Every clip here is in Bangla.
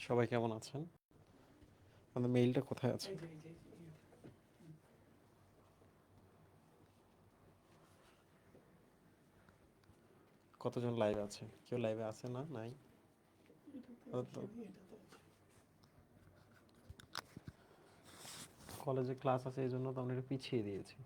সবাই কেমন আছেন? আমাদের মেইলটা কোথায় আছে? কতজন লাইভ আছে? কেউ লাইভে আছে না? নাই? কলেজে ক্লাস আছে এই জন্য তো আমরা একটু পিছিয়ে দিয়েছি।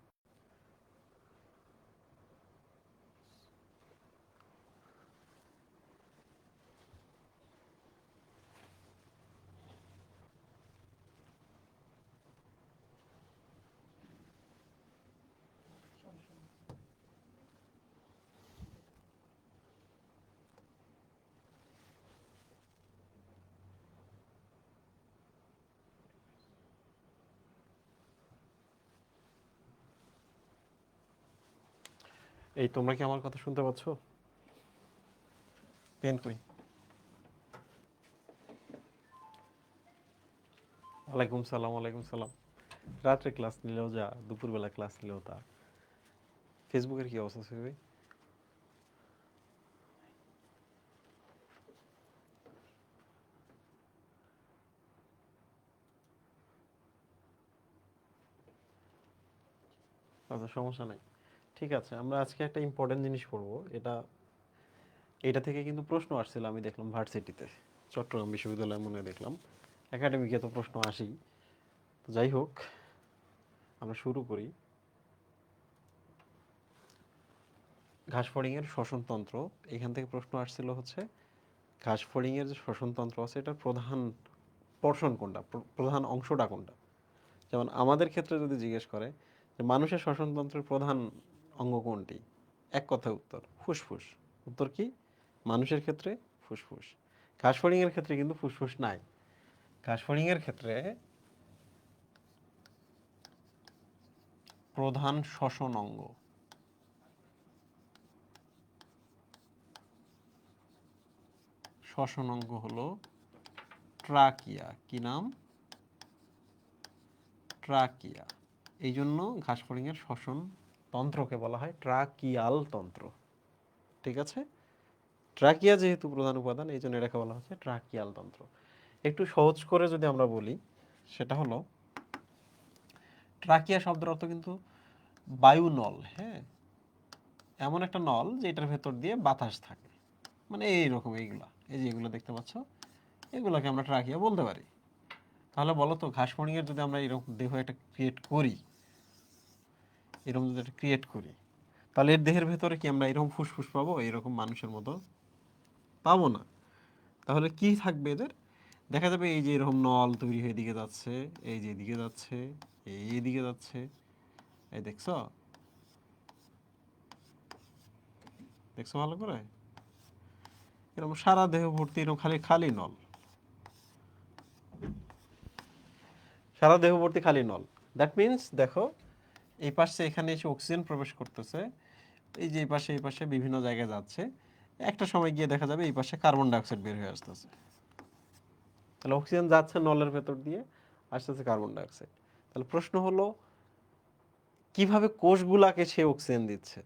এই তোমরা কি আমার কথা শুনতে পাচ্ছ? পেন কই? ওয়ালাইকুম সালাম, ওয়ালাইকুম সালাম। রাত্রে ক্লাস নিলেও যা, দুপুরবেলা ক্লাস নিলেও তা। ফেসবুকের কি অবস্থা ভাই? আচ্ছা, সমস্যা নাই। ঠিক আছে, আমরা আজকে একটা ইম্পর্টেন্ট জিনিস পড়বো। এটা থেকে কিন্তু প্রশ্ন আসছিল, আমি দেখলাম ভার্সিটিতে, চট্টগ্রাম বিশ্ববিদ্যালয় মনে হয় দেখলাম। একাডেমিকে তো প্রশ্ন আসেই। তো যাই হোক, আমরা শুরু করি। ঘাসফড়িংয়ের শ্বসনতন্ত্র, এখান থেকে প্রশ্ন আসছিল হচ্ছে ঘাসফড়িংয়ের যে শ্বসনতন্ত্র আছে এটার প্রধান পোর্শন কোনটা, প্রধান অংশটা কোনটা। যেমন আমাদের ক্ষেত্রে যদি জিজ্ঞেস করে যে মানুষের শ্বসনতন্ত্রের প্রধান অঙ্গ কোনটি, এক কথায় উত্তর ফুসফুস। উত্তর কি? মানুষের ক্ষেত্রে ফুসফুস। ঘাসফড়িংয়ের ক্ষেত্রে কিন্তু ফুসফুস নাই। ঘাসফড়িংয়ের ক্ষেত্রে প্রধান শ্বসন অঙ্গ, শ্বসন অঙ্গ হলো ট্রাকিয়া। কি নাম? ট্রাকিয়া। এই জন্য ঘাসফড়িংয়ের শ্বসন তন্ত্রকে বলা হয় ট্রাকিয়াল তন্ত্র। ঠিক আছে? ট্রাকিয়া যেহেতু প্রধান উপাদান, এই জন্য এটাকে বলা হচ্ছে ট্রাকিয়াল তন্ত্র। একটু সহজ করে যদি আমরা বলি, সেটা হলো ট্রাকিয়া শব্দের অর্থ কিন্তু বায়ুনল। হ্যাঁ, এমন একটা নল যেটার ভেতর দিয়ে বাতাস থাকে, মানে এইরকম এইগুলা, এই যে এগুলো দেখতে পাচ্ছ, এগুলোকে আমরা ট্রাকিয়া বলতে পারি। তাহলে বলো তো, ঘাসফড়িংয়ের যদি আমরা এরকম দেহ একটা ক্রিয়েট করি, এরকম যদি একটা ক্রিয়েট করি, তাহলে এর দেহের ভেতরে কি আমরা এরকম ফুসফুস পাবো? এরকম মানুষের মতো পাবো না। তাহলে কি থাকবে এদের? দেখা যাবে এই যে এরকম নল তৈরি হয়ে দিকে যাচ্ছে, এই যে এদিকে যাচ্ছে, এই দিকে যাচ্ছে, এই দেখছো? দেখছো ভালো করে? এরকম সারা দেহ ভর্তি এরকম খালি খালি নল, সারা দেহ ভর্তি খালি নল। দ্যাট মিনস দেখো, এই পাশে এখানে এসে অক্সিজেন প্রবেশ করতেছে, এই যে এই পাশে বিভিন্ন জায়গায় যাচ্ছে, একটা সময় গিয়ে দেখা যাবে এই পাশে কার্বন ডাইঅক্সাইড বের হয়ে আসতেছে। তাহলে অক্সিজেন যাচ্ছে নলের ভেতর দিয়ে, আসতেছে কার্বন ডাইঅক্সাইড। তাহলে প্রশ্ন হলো, কিভাবে কোষগুলাকে সে অক্সিজেন দিচ্ছে?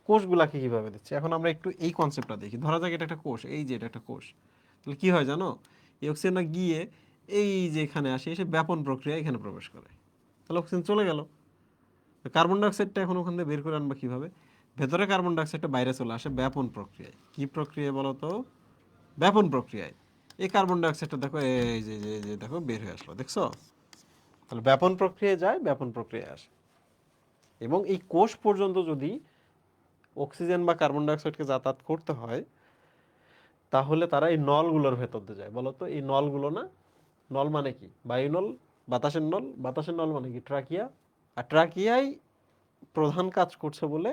কোষগুলাকে কিভাবে দিচ্ছে? এখন আমরা একটু এই কনসেপ্টটা দেখি। ধরা যাক এটা একটা কোষ, এই যে এটা একটা কোষ। তাহলে কি হয় জানো? এই অক্সিজেনটা গিয়ে এই যে এখানে আসে, এসে ব্যাপন প্রক্রিয়া এখানে প্রবেশ করে। তাহলে অক্সিজেন চলে গেল। কার্বন ডাইঅক্সাইডটা এখন ওখান থেকে বের করে আনবা কিভাবে? ভেতরে কার্বন ডাইঅক্সাইডটা বাইরে চলে আসে ব্যাপন প্রক্রিয়ায়। কি প্রক্রিয়ায় বলো তো? ব্যাপন প্রক্রিয়ায়। এই কার্বন ডাইঅক্সাইডটা দেখো, এই যে যে যে দেখো বের হয়ে আসলো, দেখছো? তাহলে ব্যাপন প্রক্রিয়ায় যায়, ব্যাপন প্রক্রিয়ায় আসে। এবং এই কোষ পর্যন্ত যদি অক্সিজেন বা কার্বন ডাইঅক্সাইডকে যাতায়াত করতে হয়, তাহলে তারা এই নলগুলোর ভেতর দিয়ে যায়। বলতো এই নলগুলো না, নল মানে কি? বায়ুনল, বাতাসের নল। বাতাসের নল মানে কি? ট্রাকিয়া। আর ট্রাকিয়াই প্রধান কাজ করছে বলে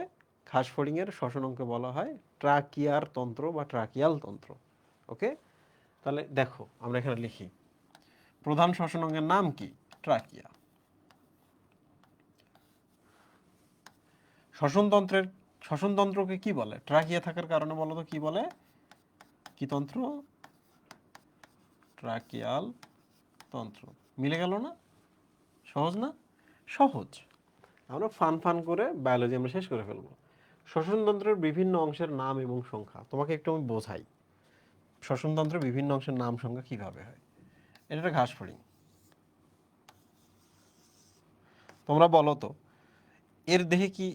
ঘাসফড়িংয়ের শ্বসনকে বলা হয় ট্রাকিয়ার তন্ত্র বা ট্রাকিয়াল তন্ত্র। ওকে, তাহলে দেখো আমরা এখানে লিখি, প্রধান শ্বসনাঙ্গের নাম কি? ট্রাকিয়া। শ্বসনতন্ত্রের শ্বসনতন্ত্রকে কি বলে? ট্রাকিয়া থাকার কারণে বলো তো কি বলে? কি তন্ত্র? ট্রাকিয়াল তন্ত্র। মিলে গেল না? সহজ না? সহজ। আমরা ফান ফান করে বায়োলজি আমরা শেষ করে ফেলবো। শ্বসনতন্ত্রের বিভিন্ন অংশের নাম এবং সংখ্যা তোমাকে একটু আমি বোঝাই। শ্বসনতন্ত্রের বিভিন্ন অংশের নাম সংখ্যা কিভাবে হয়। এটা একটা ঘাস ফড়িং। তোমরা বলো তো এর দেহে কি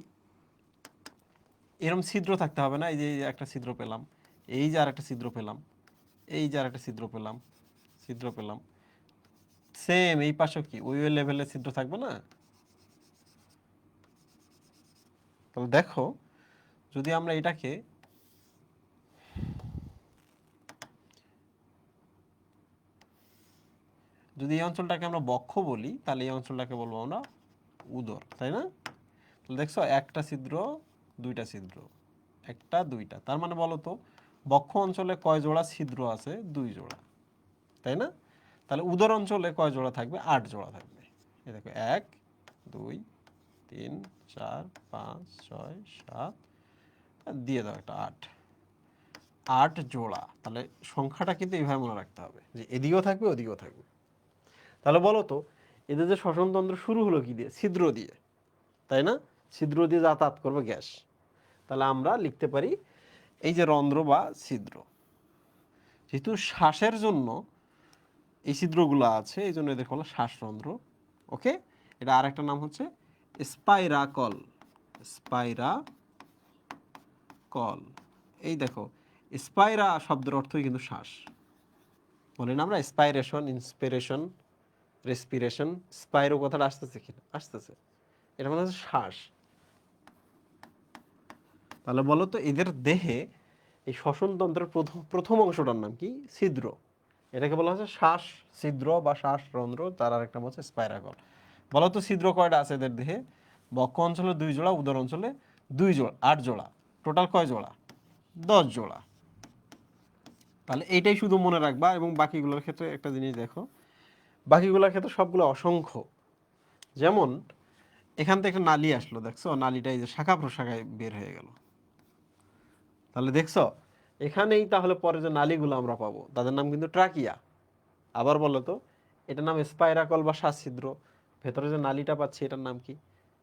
এরকম ছিদ্র থাকতে হবে না? এই যে একটা ছিদ্র পেলাম, এই যে আর একটা ছিদ্র পেলাম, এই যে আর একটা ছিদ্র পেলাম, ছিদ্র পেলাম, সেম এই পাশেও কি ওই লেভেলের ছিদ্র থাকবে না? তাহলে দেখো যদি আমরা এটাকে যদি এই অঞ্চলটাকে আমরা বক্ষ বলি তাহলে এই অঞ্চলটাকে বলবো আমরা উদর, তাই না? তাহলে দেখছো একটা ছিদ্র, দুইটা ছিদ্র, একটা দুইটা, তার মানে বলো তো বক্ষ অঞ্চলে কয় জোড়া ছিদ্র আছে? 2 জোড়া, তাই না? তাহলে উদর অঞ্চলে কয় জোড়া থাকবে? 8 জোড়া থাকবে। এই দেখো 1 2 3 4 5 6 7 দিয়ে দাও একটা 8 জোড়া। তাহলে সংখ্যাটা কিন্তু এইভাবে মনে রাখতে হবে যে এদিকেও থাকবে ওদিকেও থাকবে। তাহলে বলো তো এদের যে শ্বসনতন্ত্র শুরু হলো কি দিয়ে? ছিদ্র দিয়ে, তাই না? ছিদ্র দিয়ে যাতায়াত করবে গ্যাস। তাহলে আমরা লিখতে পারি এই যে রন্ধ্র বা ছিদ্র, যেহেতু শ্বাসের জন্য এই ছিদ্রগুলো আছে এই জন্য এদের বলা শ্বাসরন্ধ্র। ওকে, এটা আর একটা নাম হচ্ছে স্পাইরাকল। স্পাইরাকল। এই দেখো স্পাইরা শব্দের অর্থই কিন্তু শ্বাস। বলি না আমরা স্পাইরেশন, ইন্সপিরেশন, রেসপিরেশন, স্পাইরো কথাটা আসতেছে কিনা? আসতেছে। এটা মানে হচ্ছে শ্বাস। তাহলে বলো তো এদের দেহে এই শ্বসনতন্ত্রের প্রথম অংশটার নাম কি? ছিদ্র। এটাকে বলা হচ্ছে শ্বাস ছিদ্র বা শ্বাসরন্ধ্র, তার আরেকটা নাম হচ্ছে স্পাইরাকল। বলো তো ছিদ্র কয়টা আছে এদের দেহে? বক্ষ অঞ্চলে 2 জোড়া, উদর অঞ্চলে 2 জোড়া, 8 জোড়া, টোটাল কয় জোড়া? 10 জোড়া। তাহলে এইটাই শুধু মনে রাখবা এবং বাকিগুলোর ক্ষেত্রে একটা জিনিস দেখো, বাকিগুলোর ক্ষেত্রে সবগুলো অসংখ্য। যেমন এখান থেকে একটা নালী আসলো, দেখছো নালীটা এই যে শাখা প্রশাখায় বের হয়ে গেল। তাহলে দেখছো এখানেই তাহলে পরে যে নালীগুলো আমরা পাবো তাদের নাম কিন্তু ট্রাকিয়া। আবার বলো তো এটার নাম স্পাইরাকল বা শ্বাসছিদ্র, ভেতরে যে নালীটা পাচ্ছি এটার নাম কি?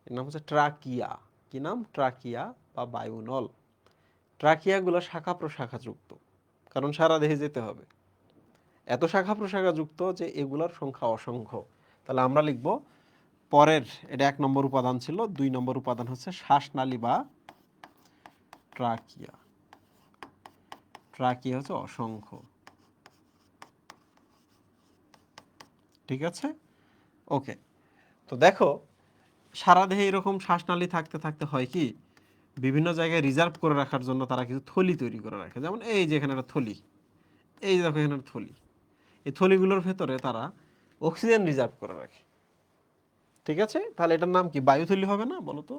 এর নাম হচ্ছে ট্রাকিয়া। কি নাম? ট্রাকিয়া বা বায়ুনল। ট্রাকিয়াগুলো শাখা প্রশাখা যুক্ত, কারণ সারা দেহে যেতে হবে। এত শাখা প্রশাখা যুক্ত যে এগুলোর সংখ্যা অসংখ্য। তাহলে আমরা লিখব পরের, এটা 1 নম্বর উপাদান ছিল, 2 নম্বর উপাদান হচ্ছে শ্বাসনালী বা ট্রাকিয়া। ট্রাকিয়া হচ্ছে অসংখ্য। ঠিক আছে, ওকে। তো দেখো সারা দেহে এরকম শ্বাসনালী থাকতে থাকতে হয় কি বিভিন্ন জায়গায় রিজার্ভ করে রাখার জন্য তারা কিছু থলি তৈরি করে রাখে। যেমন এই যে এখানে একটা থলি, এই দেখো এখানে একটা থলি, এই থলিগুলোর ভেতরে তারা অক্সিজেন রিজার্ভ করে রাখে। ঠিক আছে, তাহলে এটার নাম কি? বায়ুথলি হবে না? বলো তো।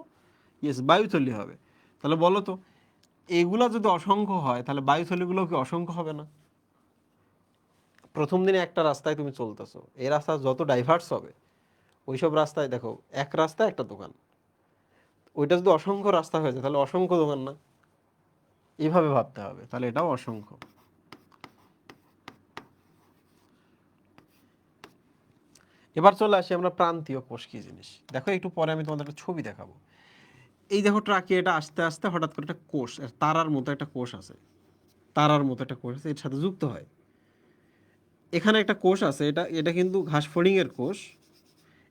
ইয়েস, বায়ুথলি হবে। তাহলে বলো তো এগুলা যদি অসংখ্য হয় তাহলে বায়ুথলিগুলো কি অসংখ্য হবে না? প্রথম দিনে একটা রাস্তায় তুমি চলতেছো, এই রাস্তা যত ডাইভার্স হবে ওইসব রাস্তায় দেখো এক রাস্তা একটা দোকান, ওইটা যদি অসংখ্য রাস্তা হয়ে যায় তাহলে অসংখ্য দোকান না? এইভাবে ভাবতে হবে, তাহলে এটাও অসংখ্য। এবার চলে আসি আমরা প্রান্তীয় কোষ কি জিনিস। দেখো একটু পরে আমি তোমাদের একটা ছবি দেখাবো। এই দেখো ট্রাকিয়াটা আস্তে আস্তে হঠাৎ করে একটা কোষ, তারার মতো একটা কোষ আছে, তারার মতো একটা কোষ আছে এর সাথে যুক্ত হয়। এখানে একটা কোষ আছে, এটা এটা কিন্তু ঘাসফড়িং এর কোষ,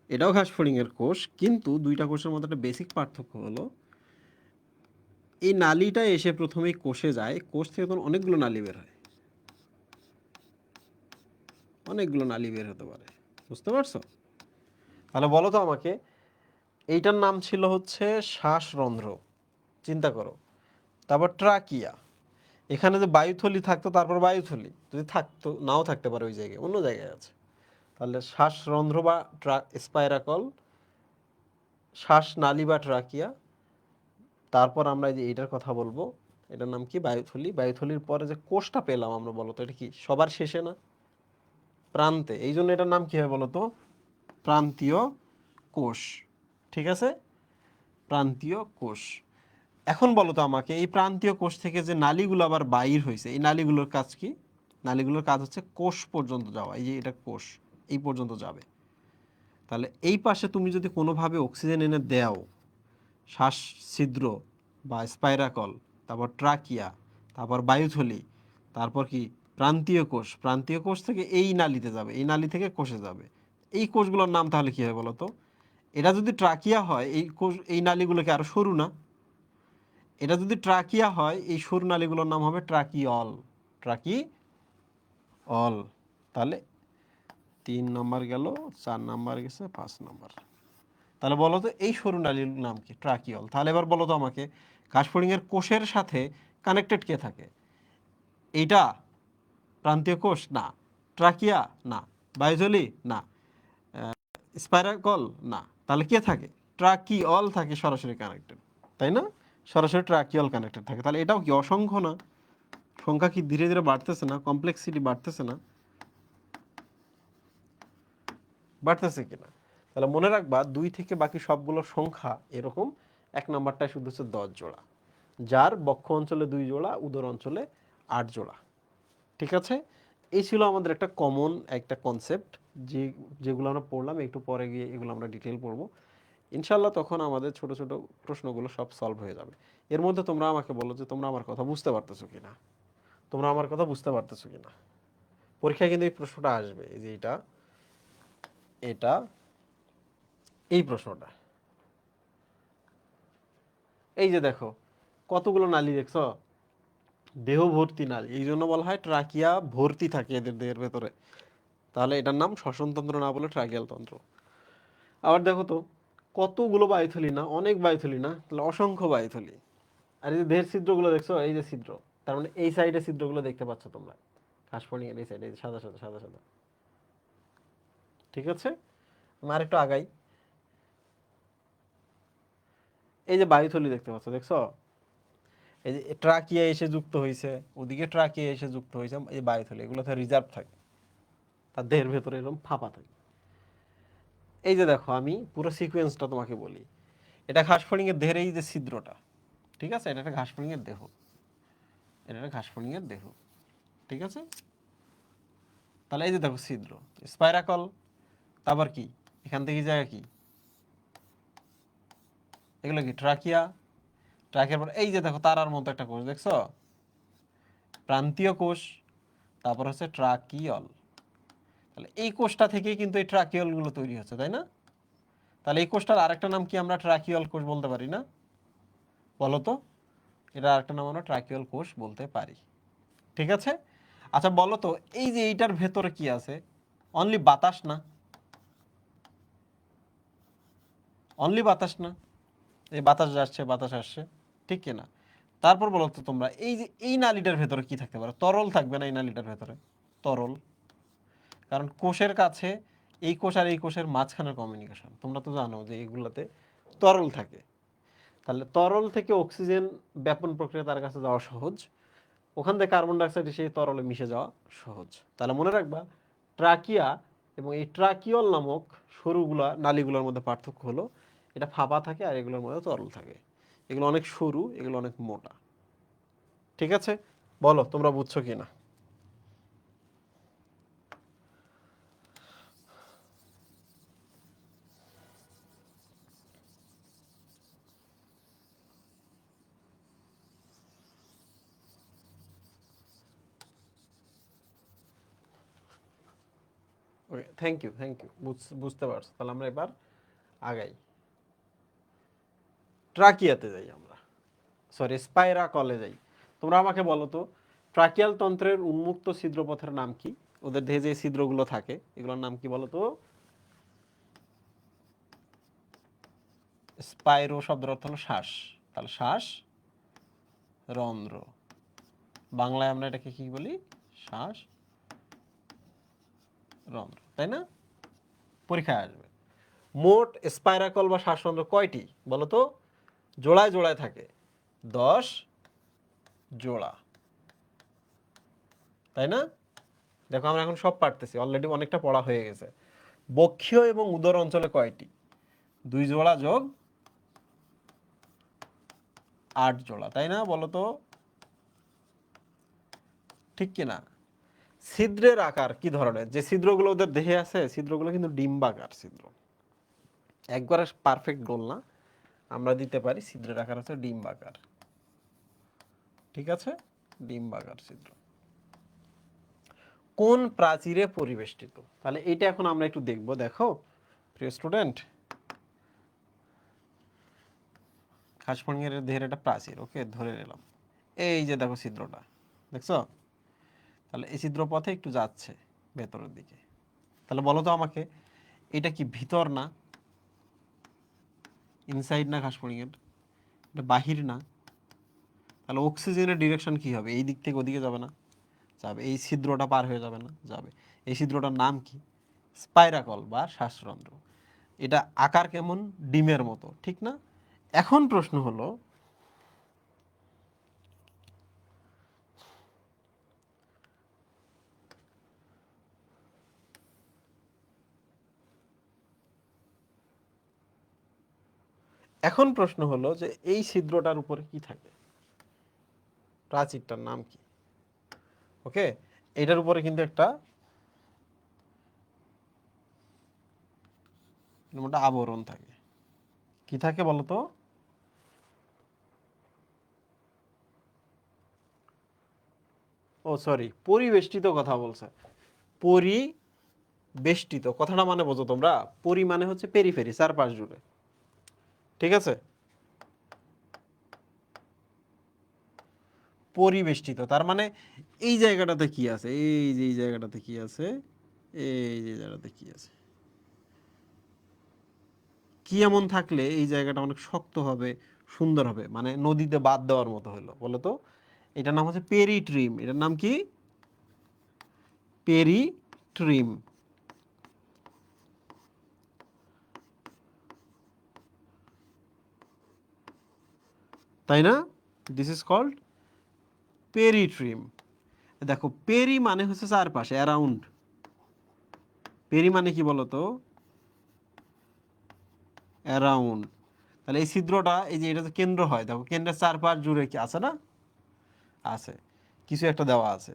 এটাও ঘাসফড়িং এর কোষ, কিন্তু দুইটা কোষের মধ্যে একটা বেসিক পার্থক্য হলো এই নালীটা এসে প্রথমেই কোষে যায়, কোষ থেকে তখন অনেকগুলো নালী বের হয়, অনেকগুলো নালী বের হতে পারে। বুঝতে পারছো? তাহলে বলো তো আমাকে এইটার নাম ছিল হচ্ছে শ্বাসরন্ধ্র, চিন্তা করো। তারপর ট্রাকিয়া, এখানে যে বায়ুথলি থাকতো, তারপর বায়ুথলি যদি থাকতো নাও থাকতে পারে, ওই জায়গায় অন্য জায়গায় আছে। তাহলে শ্বাসরন্ধ্র বা স্পাইরাকল, শ্বাসনালী বা ট্রাকিয়া, তারপর আমরা এই যে এইটার কথা বলবো, এটার নাম কি? বায়ুথলি। বায়ুথলির পরে যে কোষটা পেলাম আমরা, বলতো এটা কি সবার শেষে না? প্রান্তে, এই জন্য এটার নাম কি হবে বলতো? প্রান্তীয় কোষ। ঠিক আছে, প্রান্তীয় কোষ। এখন বলো তো আমাকে এই প্রান্তীয় কোষ থেকে যে নালীগুলো আবার বাইর হয়েছে, এই নালীগুলোর কাজ কি? নালীগুলোর কাজ হচ্ছে কোষ পর্যন্ত যাওয়া। এই যে এটা কোষ, এই পর্যন্ত যাবে। তাহলে এই পাশে তুমি যদি কোনোভাবে অক্সিজেন এনে দাও, শ্বাস ছিদ্র বা স্পাইরাকল, তারপর ট্রাকিয়া, তারপর বায়ুথলি, তারপর কি প্রান্তীয় কোষ, প্রান্তীয় কোষ থেকে এই নালীতে যাবে, এই নালী থেকে কোষে যাবে। এই কোষগুলোর নাম তাহলে কি হয় বলো তো? এটা যদি ট্রাকিয়া হয়, এই কোষ, এই নালীগুলোকে আরো সরু না? এটা যদি ট্রাকিয়া হয়, এই সরু নালীগুলোর নাম হবে ট্রাকিয়ল। ট্রাকিঅল। তাহলে 3 নাম্বার গেল, 4 নাম্বার গেছে, 5 নাম্বার। তাহলে বলো তো এই সরু নালীর নাম কি? ট্রাকিয়ল। তাহলে এবার বলো তো আমাকে, ঘাসফড়িংয়ের কোষের সাথে কানেক্টেড কে থাকে? এইটা প্রান্তীয় কোষ না, ট্রাকিয়া না, বায়োজলি না, স্পাইরাকল না, তাহলে কে থাকে? ট্রাকিয়ল থাকে সরাসরি কানেক্টেড, তাই না? সরাসরি ট্রাকিয়ল কানেক্টেড থাকে। তাহলে এটাও কি অসংখ্য না? সংখ্যা কি ধীরে ধীরে বাড়তেছে না? কমপ্লেক্সিটি বাড়তেছে না? বাড়তেছে কিনা? তাহলে মনে রাখবা 2 থেকে বাকি সবগুলো সংখ্যা এরকম। 1 নাম্বারটায় শুধু হচ্ছে 10 জোড়া, যার বক্ষ অঞ্চলে 2 জোড়া, উদর অঞ্চলে 8 জোড়া। ঠিক আছে? এই ছিল আমাদের একটা কমন একটা কনসেপ্ট, যেগুলো আমরা পড়লাম। একটু পরে গিয়ে এগুলো আমরা ডিটেল পড়বো ইনশাল্লাহ। তখন আমাদের ছোট ছোট প্রশ্নগুলো সব সলভ হয়ে যাবে। এর মধ্যে তোমরা আমাকে বলো যে তোমরা আমার কথা বুঝতে পারতেছো কিনা, তোমরা আমার কথা বুঝতে পারতেছো কিনা। পরীক্ষায় কিন্তু এই প্রশ্নটা আসবে, এই যে এটা, এটা, এই প্রশ্নটা। এই যে দেখো কতগুলো নালী দেখছো, দেহ ভর্তি নালী, এই জন্য বলা হয় ট্রাকিয়া ভর্তি থাকে এদের দেহের ভেতরে। তাহলে এটার নাম শ্বসনতন্ত্র না বলে ট্রাকিয়াল তন্ত্র। আবার দেখো তো কতগুলো বায়ুথলি না, অনেক বায়ুথলি না, তাহলে অসংখ্য বায়ুথলি। আর এই যে দেহের ছিদ্রগুলো দেখছো, এই যে ছিদ্র, তার মানে এই সাইডে ছিদ্রগুলো দেখতে পাচ্ছ তোমরা, ঘাসফড়িংয়ের এই সাইডে সাদা সাদা সাদা সাদা। ঠিক আছে? আমি আরেকটু আগাই। এই যে বায়ুথলি দেখতে পাচ্ছ, দেখছো? এই যে ট্রাকিয়া এসে যুক্ত হয়েছে, ওদিকে ট্রাকিয়া এসে যুক্ত হয়েছে, এই বায়ুথলি এগুলোতে রিজার্ভ থাকে, তার দেহের ভেতরে এরকম ফাঁপা থাকে। এই যে দেখো আমি পুরো সিকোয়েন্সটা তোমাকে বলি। এটা ঘাসফড়িংয়ের দেহের এই যে ছিদ্রটা, ঠিক আছে? এটা একটা ঘাসফড়িংয়ের দেহ, এটা একটা ঘাসফড়িংয়ের দেহ। ঠিক আছে? তাহলে এই যে দেখো ছিদ্র, স্পাইরাকল, তারপর কি এখান থেকে জায়গা কি, এগুলো কি ট্রাকিয়া। ট্রাকিয়ার পর এই যে দেখো তারার মতো একটা কোষ দেখছো, প্রান্তীয় কোষ, তারপর হচ্ছে ট্রাকিয়ল। তাহলে এই কোষটা থেকেই কিন্তু এই ট্রাকিয়ল গুলো তৈরি হচ্ছে, তাই না? তাহলে এই কোষটার আরেকটা নাম কি আমরা ট্রাকিয়ল কোষ বলতে পারি না? বলো তো, এটা আরেকটা নাম আমরা ট্রাকিয়ল কোষ বলতে পারি। ঠিক আছে? আচ্ছা বলো তো, এই যে এইটার ভেতরে কি আছে? অনলি বাতাস না? অনলি বাতাস না? এই বাতাস যাচ্ছে বাতাস আসছে, ঠিক কিনা? তারপর বলো তো তোমরা, এই যে এই নালীটার ভেতরে কি থাকতে পারে? তরল থাকবে না এই নালীটার ভেতরে? তরল। কারণ কোষের কাছে এই কোষ আর এই কোষের মাঝখানের কমিউনিকেশন তোমরা তো জানো যে এগুলাতে তরল থাকে। তাহলে তরল থেকে অক্সিজেন ব্যাপন প্রক্রিয়া তার কাছে যাওয়া সহজ, ওখান থেকে কার্বন ডাইঅক্সাইড সেই তরলে মিশে যাওয়া সহজ। তাহলে মনে রাখবা ট্রাকিয়া এবং এই ট্রাকিয়ল নামক সরুগুলা নালীগুলোর মধ্যে পার্থক্য হলো এটা ফাঁপা থাকে আর এগুলোর মধ্যে তরল থাকে। এগুলো অনেক সরু, এগুলো অনেক মোটা। ঠিক আছে? বলো তোমরা বুঝছো কিনা। ওকে, থ্যাংক ইউ, থ্যাংক ইউ, বুঝতে পারছো। তাহলে আমরা এবার আগাই, ট্রাকিয়াতে যাই আমরা, সরি স্পাইরাকলে যাই। তোমরা আমাকে বলো তো ট্রাকিয়াল তন্ত্রের উন্মুক্ত ছিদ্রপথের নাম কি? ওদের দেহে যে ছিদ্রগুলো থাকে এগুলোর নাম কি বলো তো? স্পাইরো শব্দের অর্থ হলো শ্বাস, তাহলে শ্বাস রন্ধ্র, বাংলায় আমরা এটাকে কি বলি? শ্বাস রন্ধ্র, তাই না? পরীক্ষায় আসবে। মোট স্পাইরাকল বা শ্বাসরন্ধ্র কয়টি বলো তো? জোড়ায় জোড়ায় থাকে 10 জোড়া, তাই না? দেখো আমরা এখন সব পারতেছি, অলরেডি অনেকটা পড়া হয়ে গেছে। বক্ষীয় এবং উদর অঞ্চলে কয়টি? 2 জোড়া যোগ 8 জোড়া, তাই না? বলো তো ঠিক কিনা? ছিদ্রের আকার কি ধরনের? যে ছিদ্রগুলো ওদের দেহে আছে ছিদ্রগুলো কিন্তু ডিম্বাকার ছিদ্র, একবারে পারফেক্ট গোল না, আমরা দিতে পারি ছিদ্রের আকার হচ্ছে ডিম্বাকার। ঠিক আছে? ডিম্বাকার ছিদ্র। কোন প্রাচীরে পরিবেষ্টিত? তাহলে এইটা এখন আমরা একটু দেখব। দেখো প্রিয় স্টুডেন্ট, খাসফড়িংয়ের দেহের একটা প্রাচীর, ওকে ধরে নিলাম। এই যে দেখো ছিদ্রটা, দেখছো? তাহলে এই ছিদ্র পথে একটু যাচ্ছে ভেতরের দিকে। তাহলে বলো তো আমাকে, এটা কি ভিতর না, ইনসাইড না খাসফড়িংয়ের? এটা বাহির না? তাহলে অক্সিজেনের ডিরেকশন কি হবে? এই দিক থেকে ওদিকে যাবে না? যাবে। এই ছিদ্রটা পার হয়ে যাবে না? যাবে। এই ছিদ্রটার নাম কি? স্পাইরাকল বা শ্বাসরন্ধ্র। এটা আকার কেমন? ডিমের মতো, ঠিক না? এখন প্রশ্ন হলো, যে এই ছিদ্রটার উপরে কি থাকে? প্রাচীরটার নাম কি? ওকে, এটার উপরে কিন্তু একটা আবরণ থাকে। কি থাকে বলো তো? ও সরি, পরিবেষ্টিত কথা বলছে। পরিবেষ্টিত কথাটা মানে বোঝো তোমরা? পরি মানে হচ্ছে পেরিফেরি, চারপাশ জুড়ে, ঠিক আছে? পরিবেষ্টিত তার মানে এই জায়গাটাতে কি আছে, এই যে এই জায়গাটাতে কি আছে, এই যে জায়গাটাতে কি আছে, কি এমন থাকলে এই জায়গাটা অনেক শক্ত হবে, সুন্দর হবে, মানে নদীতে বাঁধ দেওয়ার মতো হলো বলো তো? এটার নাম হচ্ছে পেরিট্রিম। এটার নাম কি? পেরিট্রিম, তাই না? This is called peritreme. দেখো পেরি মানে হচ্ছে চারপাশে, অ্যারাউন্ড। পেরি মানে কি বলতো? অ্যারাউন্ড। তাহলে এই ছিদ্রটা, এই যে এটা তো কেন্দ্র হয়, দেখো কেন্দ্রের চারপাশ জুড়ে কি আছে না? আছে, কিছু একটা দেওয়া আছে।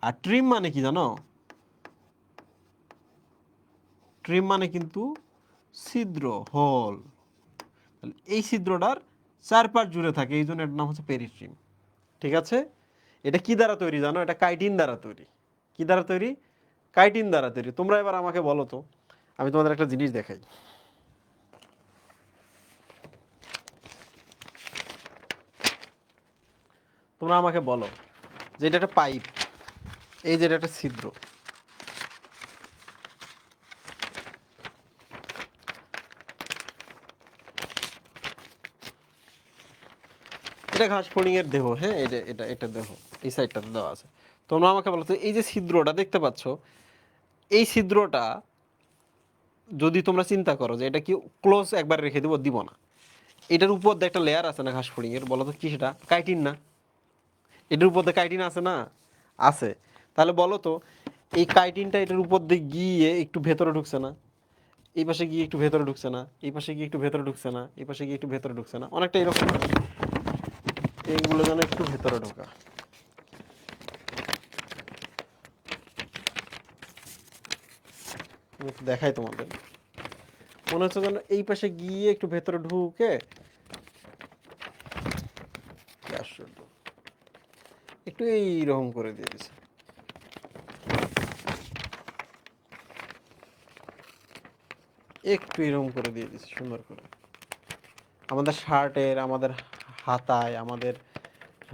আর ট্রিম মানে কি জানো? ট্রিম মানে কিন্তু ছিদ্র, হোল। তাহলে এই ছিদ্রটার চারপাশ জুড়ে থাকে, এই জন্য এটার নাম হচ্ছে পেরিট্রিম, ঠিক আছে? এটা কি দ্বারা তৈরি জানো? এটা কাইটিন দ্বারা তৈরি। কি দ্বারা তৈরি? কাইটিন দ্বারা তৈরি। তোমরা এবার আমাকে বলো তো, আমি তোমাদের একটা জিনিস দেখাই। তোমরা আমাকে বলো যে এটা একটা পাইপ, এই যে এটা একটা ছিদ্র, এটা ঘাস ফড়িং এর দেহ, হ্যাঁ, এটা এটা এটা দেহ, এই সাইডটাতে দেওয়া আছে। তোমরা আমাকে বলো তো, এই যে ছিদ্রটা দেখতে পাচ্ছ, এই ছিদ্রটা যদি তোমরা চিন্তা করো যে এটা কি ক্লোজ একবার রেখে দিব, দিব না। এটার উপর দিয়ে একটা লেয়ার আছে না ঘাস ফড়িং এর, বলো তো কি সেটা? কাইটিন না? এটার উপর দিয়ে কাইটিন আছে না? আছে। তাহলে বলো তো, এই কাইটিনটা এটার উপর দিয়ে গিয়ে একটু ভেতরে ঢুকছে না? এই পাশে গিয়ে একটু ভেতরে ঢুকছে না? এই পাশে গিয়ে একটু ভেতরে ঢুকছে না? এই পাশে গিয়ে একটু ভেতরে ঢুকছে না? অনেকটা এরকম, এইগুলো যেন একটু ভেতরে ঢোকা। আমি একটু দেখাই তোমাদের। মনে হচ্ছে যেন এই পাশে গিয়ে একটু ভেতরে ঢুকে, একটু এইরকম করে দিয়ে দিছে, একটু এরকম করে দিয়ে দিছে সুন্দর করে। আমাদের শার্টের, আমাদের হাতায়, আমাদের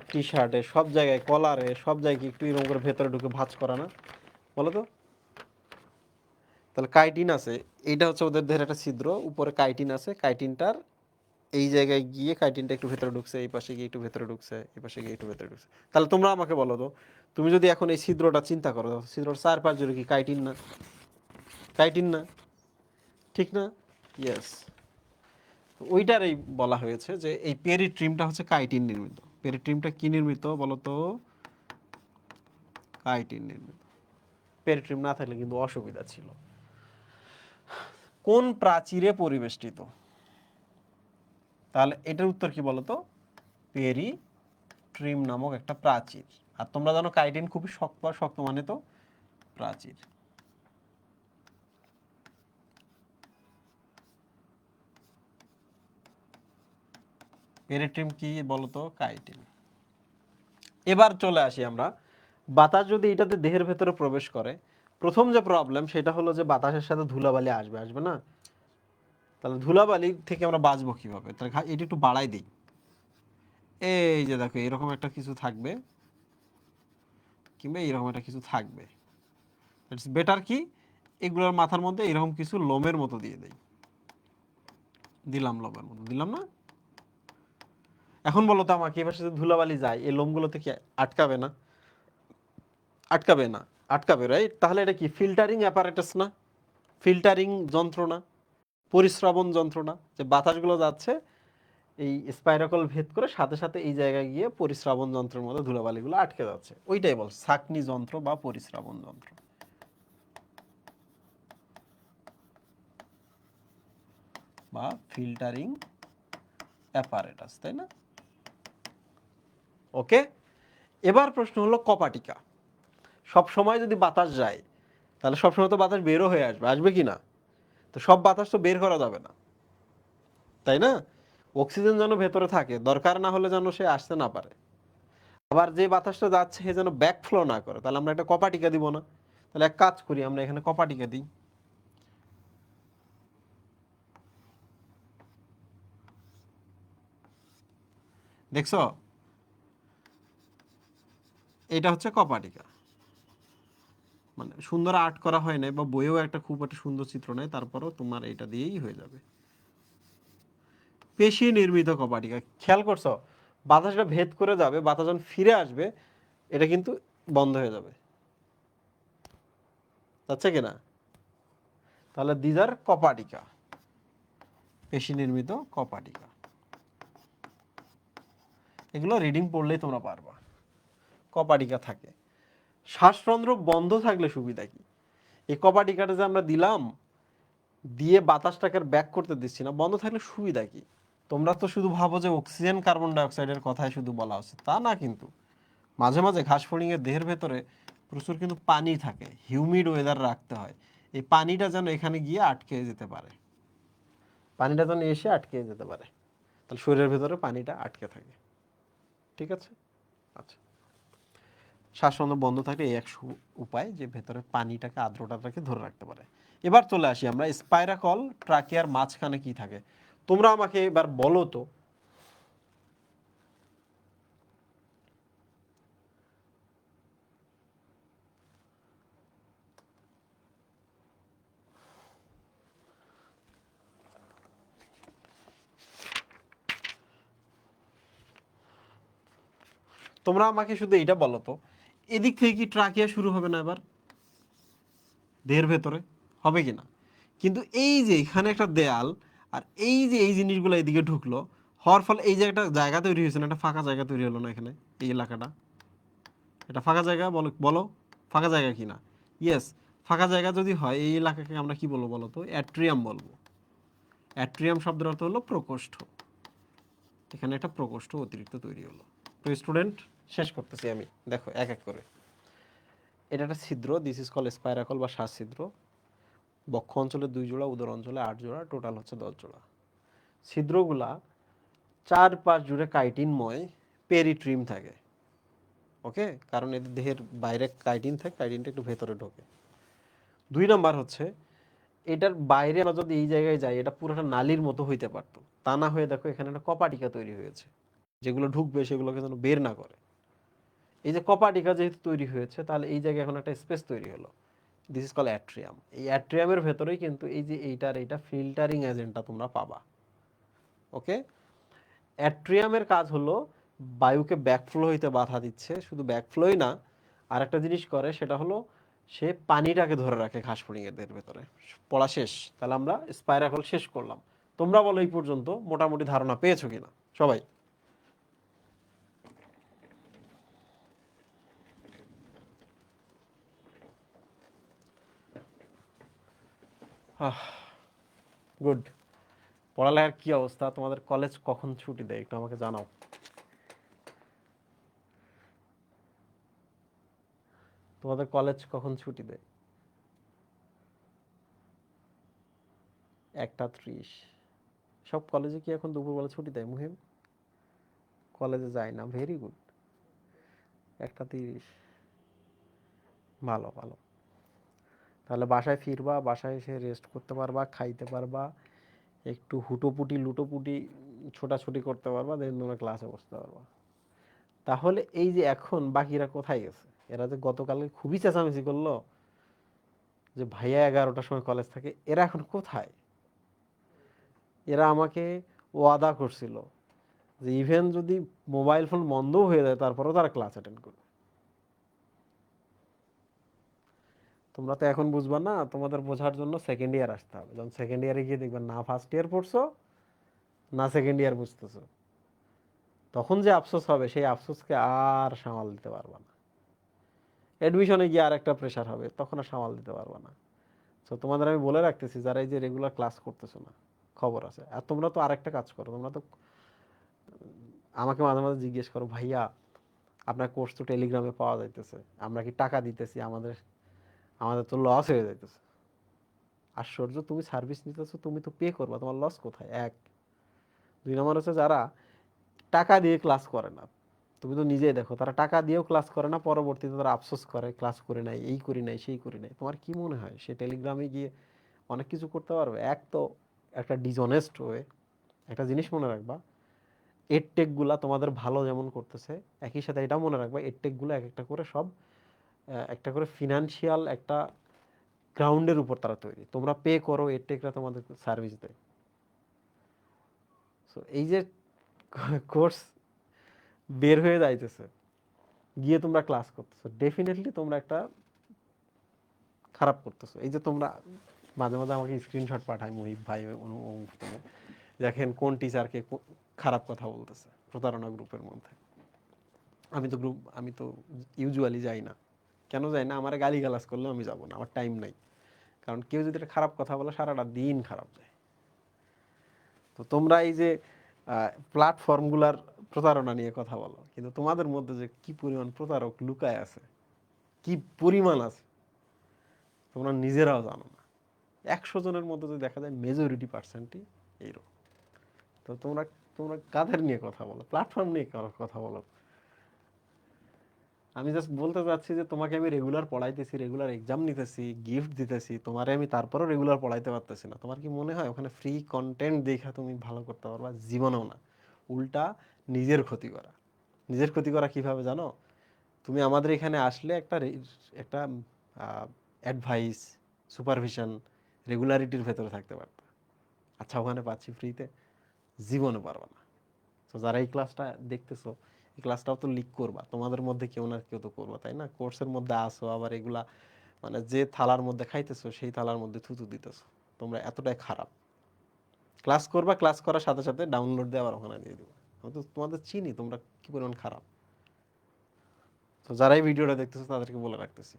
টি শার্টে, সব জায়গায়, কলারে, সব জায়গায় একটু এরকম করে ভেতরে ঢুকে ভাঁজ করা না? বলো তো? তাহলে কাইটিন আছে, এইটা হচ্ছে ওদের দেহের একটা ছিদ্র, উপরে কাইটিন আছে, কাইটিনটার এই জায়গায় গিয়ে কাইটিনটা একটু ভেতরে ঢুকছে, এই পাশে গিয়ে একটু ভেতরে ঢুকছে, এই পাশে গিয়ে একটু ভেতরে ঢুকছে। তাহলে তোমরা আমাকে বলো তো, তুমি যদি এখন এই ছিদ্রটা চিন্তা করো, ছিদ্রটা চারপাশ জুড়ে কি কাইটিন না? কাইটিন না, ঠিক না? ইয়েস। ওইটারই বলা হয়েছে যে এই পেরিট্রিমটা হচ্ছে কাইটিন নির্মিত। পেরিট্রিমটা কি নির্মিত বলো তো? কাইটিন নির্মিত। পেরিট্রিম না থাকলে কিন্তু অসুবিধা ছিল। কোন প্রাচীরে পরিবেষ্টিত? তাহলে এটার উত্তর কি বলতো? পেরিট্রিম নামক একটা প্রাচীর। আর তোমরা জানো কাইটিন খুবই শক্ত, শক্ত মানে তো প্রাচীর। পেরিট্রিম কি বলতো? কাইটিন। এবার চলে আসি আমরা বাতাস যদি এটাতে দেহের ভেতরে প্রবেশ করে, প্রথম যে প্রবলেম সেটা হলো যে বাতাসের সাথে ধুলাবালি আসবে, আসবে না? তাহলে ধুলাবালি থেকে আমরা বাঁচবো কিভাবে? তাহলে এটা একটু বাড়াই দিই। এই যে দেখো এরকম একটা কিছু থাকবে, কিংবা এরকম একটা কিছু থাকবে। ইটস বেটার কি এগুলোর মাথার মধ্যে এরকম কিছু লোমের মতো দিয়ে দেই। দিলাম লোমের মতো, দিলাম না? এখন বলো তো আমাকে, এবার সাথে ধুলাবালি যায়, এই লোমগুলোতে কি আটকাবে না? আটকাবে না? আটকাবে, রাইট? তাহলে এটা কি ফিল্টারিং অ্যাপারেটাস না? ফিল্টারিং যন্ত্রণা, পরিশ্রবণ যন্ত্রণা, যে বাতাসগুলো যাচ্ছে এই স্পাইরাকল ভেদ করে সাথে সাথে এই জায়গায় গিয়ে পরিশ্রাবণ যন্ত্রের মধ্যে ধুলাবালিগুলো আটকে যাচ্ছে, ওইটাই বল ছাঁকনি যন্ত্র বা পরিশ্রাবণ যন্ত্র বা ফিল্টারিং অ্যাপারেটাস, তাই না? ওকে, এবার প্রশ্ন হলো কপাটিকা। সব সময় যদি বাতাস যায় তাহলে সবসময় তো বাতাস বেরও হয়ে আসবে, আসবে কি না? তো সব বাতাস তো বের করা যাবে না, তাই না? অক্সিজেন যেন ভেতরে থাকে, দরকার না হলে যেন সে আসতে না পারে। আবার যে বাতাসটা যাচ্ছে সে যেন ব্যাক ফ্লো না করে, তাহলে আমরা একটা কপাটিকা দিব না? তাহলে এক কাজ করি, আমরা এখানে কপাটিকা দিই। দেখছো, এটা হচ্ছে কপাটিকা। মানে সুন্দর আর্ট করা হয় না, বা বইয়েও একটা খুব একটা সুন্দর চিত্র নেই, তারপরও তোমার এটা দিয়েই হয়ে যাবে। পেশি নির্মিত কপাটিকা, খেয়াল করছো? বাতাসটা ভেদ করে যাবে, বাতাস যখন ফিরে আসবে এটা কিন্তু বন্ধ হয়ে যাবে, যাচ্ছে কিনা? তাহলে দিজ আর কপাটিকা, পেশি নির্মিত কপাটিকা। এগুলো রিডিং পড়লেই তোমরা পারবা। কপাটিকা থাকে। শ্বাসরন্ধ্র বন্ধ থাকলে সুবিধা কি? এই কপাটিকাটা যে আমরা দিলাম, দিয়ে বাতাসটাকে ব্যাক করতে দিচ্ছি না, বন্ধ থাকলে সুবিধা কি? তোমরা তো শুধু ভাবো যে অক্সিজেন কার্বন ডাইঅক্সাইডের কথাই শুধু বলা হচ্ছে, তা না কিন্তু। মাঝে মাঝে ঘাস ফড়িংয়ের দেহের ভেতরে প্রচুর কিন্তু পানি থাকে, হিউমিড ওয়েদার রাখতে হয়, এই পানিটা যেন এখানে গিয়ে আটকে যেতে পারে, পানিটা যেন এসে আটকে যেতে পারে, তাহলে শরীরের ভেতরে পানিটা আটকে থাকে। ঠিক আছে? আচ্ছা, শ্বাসরন্ধ্র বন্ধ থাকলে এই এক উপায় যে ভেতরে পানিটাকে, আর্দ্রতাটাকে ধরে রাখতে পারে। এবার চলে আসি আমরা স্পাইরাকল ট্রাকিয়ার মাঝখানে কি থাকে, তোমরা আমাকে এবার বলো তো। তোমরা আমাকে শুধু এইটা বলো তো, এদিক থেকে কি ট্রাকিয়া শুরু হবে না এবার দেহের ভেতরে? হবে কি না? কিন্তু এই যে এখানে একটা দেয়াল, আর এই যে এই জিনিসগুলো এদিকে ঢুকলো, হওয়ার ফলে এই যে একটা জায়গা তৈরি হয়েছে না, একটা ফাঁকা জায়গা তৈরি হলো না এখানে, এই এলাকাটা, এটা ফাঁকা জায়গা, বলো বলো, ফাঁকা জায়গা কি না? ইয়েস, ফাঁকা জায়গা যদি হয় এই এলাকাকে আমরা কি বলবো বলো তো? অ্যাট্রিয়াম বলবো। অ্যাট্রিয়াম শব্দের অর্থ হলো প্রকোষ্ঠ। এখানে একটা প্রকোষ্ঠ অতিরিক্ত তৈরি হলো। তো স্টুডেন্ট, শেষ করতেছি আমি, দেখো এক এক করে। এটা একটা ছিদ্র, দিস ইজ কল স্পাইরাকল বা শ্বাস ছিদ্র। বক্ষ অঞ্চলে 2 জোড়া, উদর অঞ্চলে 8 জোড়া, টোটাল হচ্ছে 10 জোড়া। ছিদ্রগুলা 4-5 জুড়ে কাইটিনময় পেরিট্রিম থাকে। ওকে, কারণ এদের দেহের বাইরে কাইটিন থাকে, কাইটিনটা একটু ভেতরে ঢোকে। 2 নাম্বার হচ্ছে এটার বাইরে আমরা যদি এই জায়গায় যাই, এটা পুরোটা নালীর মতো হইতে পারতো, তা না হয়ে দেখো এখানে একটা কপাটিকা তৈরি হয়েছে, যেগুলো ঢুকবে সেগুলোকে যেন বের না করে। এই যে কপাটিকা যেহেতু তৈরি হয়েছে, তাহলে এই জায়গায় এখন একটা স্পেস তৈরি হলো, দিস ইজ কল অ্যাট্রিয়াম। এই অ্যাট্রিয়ামের ভেতরেই কিন্তু এই যে এইটা ফিল্টারিং এজেন্টটা তোমরা পাবা। ওকে, অ্যাট্রিয়ামের কাজ হলো বায়ুকে ব্যাকফ্লো হইতে বাধা দিচ্ছে, শুধু ব্যাকফ্লোই না, আর একটা জিনিস করে, সেটা হলো সে পানিটাকে ধরে রাখে ঘাস ফড়িংয়ের ভেতরে। পড়া শেষ। তাহলে আমরা স্পাইরাকল শেষ করলাম। তোমরা বলো এই পর্যন্ত মোটামুটি ধারণা পেয়েছো কিনা সবাই? গুড। পড়ালেখার কি অবস্থা? তোমাদের কলেজ কখন ছুটি দেয় একটু আমাকে জানাও। তোমাদের কলেজ কখন ছুটি দেয়? 1টা 30। সব কলেজে কি এখন দুপুরবেলা ছুটি দেয় মুহিম? কলেজে যায় না, ভেরি গুড। 1টা 30। ভালো ভালো। তাহলে বাসায় ফিরবা, বাসায় এসে রেস্ট করতে পারবা, খাইতে পারবা, একটু হুটোপুটি লুটোপুটি ছোটাছুটি করতে পারবা, দেন তোমরা ক্লাসে বসতে পারবা। তাহলে এই যে এখন বাকিরা কোথায় গেছে? এরা যে গতকালে খুবই চেঁচামেচি করলো যে ভাইয়া 11টার সময় কলেজ থাকে, এরা এখন কোথায়? এরা আমাকে ওয়াদা করছিল যে ইভেন যদি মোবাইল ফোন বন্ধও হয়ে যায় তারপরেও তারা ক্লাস অ্যাটেন্ড করবে। তোমরা তো এখন বুঝবা না, তোমাদের বোঝার জন্য সেকেন্ড ইয়ার আসতে হবে। যখন সেকেন্ড ইয়ারে গিয়ে দেখবা না ফার্স্ট ইয়ার পড়ছো না সেকেন্ড ইয়ার বুঝতেছো, তখন যে আফসোস হবে সেই আফসোসকে আর সামাল দিতে পারবা না। অ্যাডমিশনে গিয়ে আর একটা প্রেশার হবে, তখন আর সামাল দিতে পারবা না। তো তোমাদের আমি বলে রাখতেছি, যারা এই যে রেগুলার ক্লাস করতেছো না, খবর আছে। আর তোমরা তো আরেকটা কাজ করো, তোমরা তো আমাকে মাঝে মাঝে জিজ্ঞেস করো, ভাইয়া আপনার কোর্স তো টেলিগ্রামে পাওয়া যাইতেছে, আমরা কি টাকা দিতেছি, আমাদের আমাদের তো লস হয়ে যাইতেছে। আশ্চর্য, তুমি সার্ভিস নিতেছো, তুমি তো পে করবা, তোমার লস কোথায়? এক। দুই নম্বর হচ্ছে যারা টাকা দিয়ে ক্লাস করে না, তুমি তো নিজেই দেখো, তারা টাকা দিয়েও ক্লাস করে না, পরবর্তীতে তারা আফসোস করে ক্লাস করে নাই, এই করি নাই, সেই করি নাই। তোমার কি মনে হয় সে টেলিগ্রামে গিয়ে অনেক কিছু করতে পারবে? এক তো একটা ডিসঅনেস্ট হয়ে। একটা জিনিস মনে রাখবা, এডটেকগুলা তোমাদের ভালো যেমন করতেছে, একই সাথে এটাও মনে রাখবা এডটেকগুলো এক একটা করে সব একটা করে ফিনান্সিয়াল একটা গ্রাউন্ডের উপর তারা তৈরি। তোমরা পে করো, এডটেকরা তোমাদের সার্ভিস দেয়। সো এই যে কোর্স বের হয়ে যাইতেছে, গিয়ে তোমরা ক্লাস করতেছো, ডেফিনেটলি তোমরা একটা খারাপ করতেছো। এই যে তোমরা মাঝে মাঝে আমাকে স্ক্রিনশট পাঠায় মুহিব ভাই, দেখেন কোন টিচারকে খারাপ কথা বলতেছে প্রতারণা গ্রুপের মধ্যে। আমি তো ইউজুয়ালি যাই না। কেন যাই না? আমার গালি গালাজ করলেও আমি যাবো না, আমার টাইম নাই। কারণ কেউ যদি একটা খারাপ কথা বলে সারাটা দিন খারাপ যায়। তো তোমরা এই যে প্ল্যাটফর্মগুলার প্রতারণা নিয়ে কথা বলো, কিন্তু তোমাদের মধ্যে যে কি পরিমাণ প্রতারক লুকায় আছে, কি পরিমাণ আছে, তোমরা নিজেরাও জানো না। 100 জনের মধ্যে যদি দেখা যায় মেজরিটি পার্সেন্টই এইরকম। তো তোমরা তোমরা কাদের নিয়ে কথা বলো? প্ল্যাটফর্ম নিয়ে কথা বলো। আমি জাস্ট বলতে চাচ্ছি যে তোমাকে আমি রেগুলার পড়াইতেছি, রেগুলার এক্সাম নিতেছি, গিফট দিতেছি, তোমারে আমি তারপরেও রেগুলার পড়াইতে পারতেছি না। তোমার কি মনে হয় ওখানে ফ্রি কন্টেন্ট দেখা তুমি ভালো করতে পারবা? জীবনেও না। উল্টা নিজের ক্ষতি করা। নিজের ক্ষতি করা কিভাবে জানো? তুমি আমাদের এখানে আসলে একটা একটা অ্যাডভাইস, সুপারভিশন, রেগুলারিটির ভেতরে থাকতে পারতা। আচ্ছা ওখানে পাচ্ছি ফ্রিতে, জীবনে পারবা না। তো যারা এই ক্লাসটা দেখতেছো, এই ক্লাসটাও তো লিক করবা, তোমাদের মধ্যে কেউ না কেউ তো করবা, তাই না? কোর্সের মধ্যে আসো, আবার এগুলা মানে যে থালার মধ্যে খাইতেছো সেই থালার মধ্যে থুতু দিতেছো। তোমরা এতটাই খারাপ। ক্লাস করবা, ক্লাস করার সাথে সাথে ডাউনলোড দিয়ে আবার ওখানে দিয়ে দিবা। আমি তো তোমাদের চিনি তোমরা কি পরিমাণ খারাপ। তো যারা এই ভিডিওটা দেখতেছো তাদেরকে বলে রাখতেছি,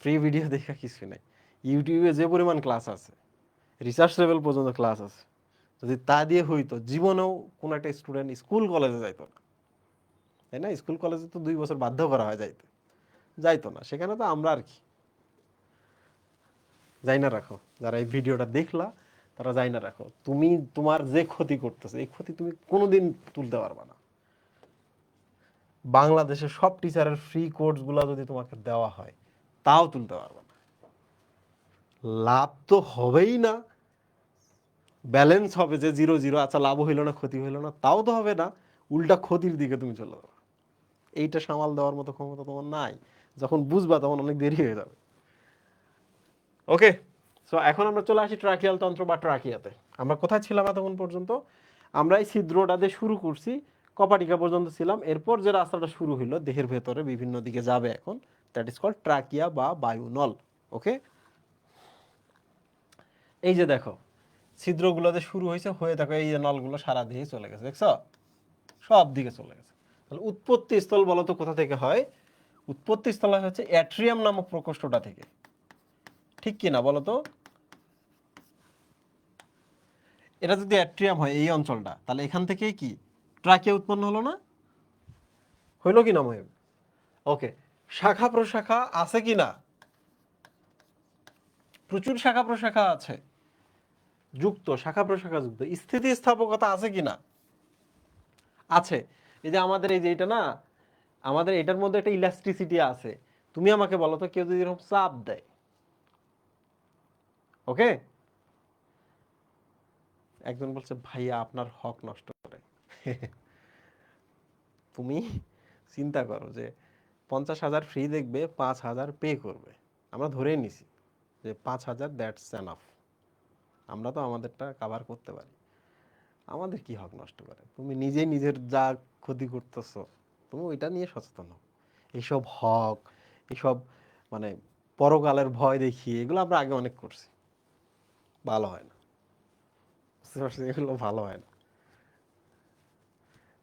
ফ্রি ভিডিও দেখা কিছু নাই। ইউটিউবে যে পরিমাণ ক্লাস আছে, রিসার্চ লেভেল পর্যন্ত ক্লাস আছে, যদি তা দিয়ে হইতো জীবনেও কোনো একটা স্টুডেন্ট স্কুল কলেজে যাইতো না, তাই না? স্কুল কলেজে তো 2 বছর বাধ্য করা হয় যাইতে, যাইতো না। সেখানে তো আমরা আর কি যাই না রাখো। যারা এই ভিডিওটা দেখলা তারা যাই না রাখো। তুমি তোমার যে ক্ষতি করতেছে এই ক্ষতি তুমি কোনোদিন তুলতে পারবা না। বাংলাদেশের সব টিচারের ফ্রি কোর্সগুলো যদি তোমাকে দেওয়া হয় তাও তুলতে পারবা না। লাভ তো হবেই না, ব্যালেন্স হবে যে 0-0। আচ্ছা লাভ হইলো না, ক্ষতি হইলো না, তাও তো হবে না, উল্টা ক্ষতির দিকে তুমি চলে যাবে। এইটা সামাল দেওয়ার মতো ক্ষমতা তোমার নাই। যখন বুঝবা তখন অনেক দেরি হয়ে যাবে। ওকে, সো এখন আমরা চলে আসি ট্রাকিয়াল তন্ত্র বা ট্রাকিয়াতে। আমরা কোথায় ছিলাম এতক্ষণ পর্যন্ত? আমরা এই ছিদ্রটা দিয়ে শুরু করছি, কপাটিকা পর্যন্ত ছিলাম। এরপর যে রাস্তাটা শুরু হইলো দেহের ভেতরে বিভিন্ন দিকে যাবে এখন, দ্যাট ইজ কল্ড ট্রাকিয়া বা বায়ুনল। ওকে, এই যে দেখো ছিদ্রগুলোতে শুরু হয়েছে, হয়ে দেখো এই যে নলগুলো সারা দিকে চলে গেছে, দেখছো? সব দিকে চলে গেছে। তাহলে উৎপত্তি স্থল বলতো কোথা থেকে হয়? উৎপত্তি স্থল হচ্ছে অ্যাট্রিয়াম নামক প্রকোষ্ঠটা থেকে। ঠিক কি না বলো তো? এটা যদি অ্যাট্রিয়াম হয় এই অঞ্চলটা, তাহলে এখান থেকেই কি ট্রাকিয়া উৎপন্ন হলো না? হইলো কি না মহিম? ওকে, শাখা প্রশাখা আছে কি না? প্রচুর শাখা প্রশাখা আছে, যুক্ত, শাখা প্রশাখা যুক্ত। স্থিতিস্থাপকতা আছে কি না? আছে। এই যে আমাদের এই যে এটা না, আমাদের এটার মধ্যে একটা ইলাস্টিসিটি আছে। তুমি আমাকে বলো তো কেউ যদি এরকম চাপ দেয়, ওকে, একজন বলছে ভাইয়া আপনার হক নষ্ট করে। তুমি চিন্তা করো যে 50,000 ফ্রি দেখবে, 5,000 পে করবে, আমরা ধরেই নিছি যে 5,000 দ্যাটস এনাফ, আমরা তো আমাদেরটা কাভার করতে পারি, আমাদের কি হক নষ্ট করে? তুমি নিজেই নিজের যা ক্ষতি করতেছো, তুমি ওইটা নিয়ে সচেতন হও। এইসব হক, এইসব মানে পরকালের ভয় দেখিয়ে এগুলো আমরা আগে অনেক করছি, ভালো হয় না, বুঝতে পারছি, এগুলো ভালো হয় না।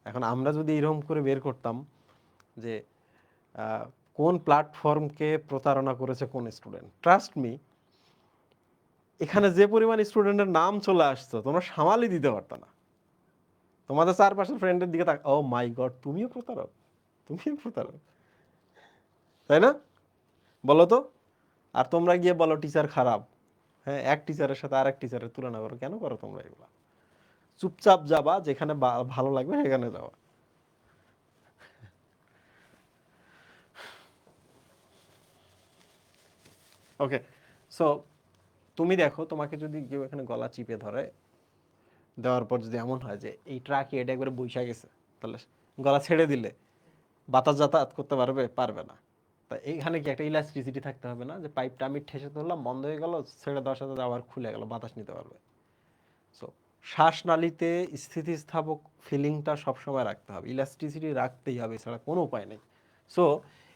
এখন আমরা যদি এরকম করে বের করতাম যে কোন প্ল্যাটফর্মকে প্রতারণা করেছে কোন স্টুডেন্ট, ট্রাস্ট মি, এখানে যে পরিমাণ স্টুডেন্টের নাম চলে আসতো তোমরা সামালই দিতে পারতো না। তোমাদের চারপাশের ফ্রেন্ডের দিকে ও মাই গড, তুমিও প্রতারক, তুমিও প্রতারক, তাই না? বলো তো। আর তোমরা গিয়ে বলো টিচার খারাপ, হ্যাঁ, এক টিচারের সাথে আরেক টিচারের তুলনা করো, কেন করো তোমরা এগুলা? চুপচাপ যাবা, যেখানে ভালো লাগবে সেখানে যাওয়া। ওকে, সো তুমি দেখো, তোমাকে যদি কেউ এখানে গলা চিপে ধরে, দেওয়ার পর যদি এমন হয় যে এই ট্রাকে এটা একবারে বইসা গেছে, তাহলে গলা ছেড়ে দিলে বাতাস যাতায়াত করতে পারবে? পারবে না। তা এইখানে কি একটা ইলাস্ট্রিসিটি থাকতে হবে না, যে পাইপটা আমি ঠেসে ধরলাম, বন্ধ হয়ে গেল, ছেড়ে দেওয়ার সাথে আবার খুলে গেল, বাতাস নিতে পারবে। সো শ্বাসনালীতে স্থিতিস্থাপক ফিলিংটা সবসময় রাখতে হবে, ইলাস্ট্রিসিটি রাখতেই হবে, এছাড়া কোনো উপায় নেই। সো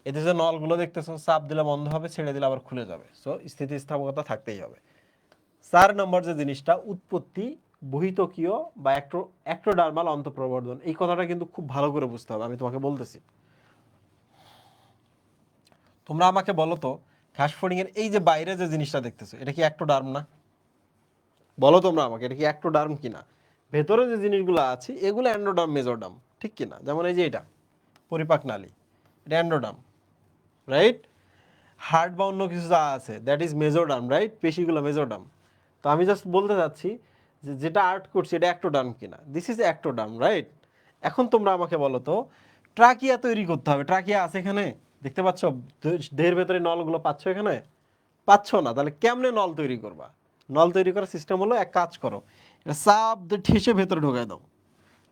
এতে যে নলগুলো দেখতেছো, চাপ দিলে বন্ধ হবে, ছেড়ে দিলে আবার খুলে যাবে, সো স্থিতিস্থাপকতা থাকতেই হবে। 4 নম্বর যে জিনিসটা, উৎপত্তি, বহিতকীয় বা অ্যাক্টোডার্মাল অন্তঃপ্রবর্ধন, এই কথাটা কিন্তু খুব ভালো করে বুঝতে হবে, আমি তোমাকে বলতেছি। তোমরা আমাকে বলো তো, ঘাসফড়িং এর এই যে বাইরে যে জিনিসটা দেখতেছো, এটা কি অ্যাক্টোডার্ম না? বলো তোমরা আমাকে, এটা কি অ্যাক্টোডার্ম কিনা? ভেতরে যে জিনিসগুলো আছে এগুলো অ্যান্ডোডার্ম মেজোডার্ম, ঠিক কিনা? যেমন এই যে এটা পরিপাক নালী, এটা অ্যান্ডোডার্ম, রাইট? হার্ট বা অন্য কিছু যা আছে দ্যাট ইজ মেজোডার্ম, রাইট? পেশিগুলো মেজোডার্ম। তো আমি জাস্ট বলতে চাচ্ছি যে যেটা আর্ট করছি এটা অ্যাক্টোডার্ম কিনা, দিস ইজ অ্যাক্টোডার্ম, রাইট? এখন তোমরা আমাকে বলো তো, ট্রাকিয়া তৈরি করতে হবে, ট্রাকিয়া আছে এখানে, দেখতে পাচ্ছ? দেহের ভেতরে নলগুলো পাচ্ছ এখানে? পাচ্ছ না, তাহলে কেমনে নল তৈরি করবা? নল তৈরি করার সিস্টেম হলো, এক কাজ করো, এটা চাপ দিয়ে ঠেসে ভেতরে ঢোকায় দাও।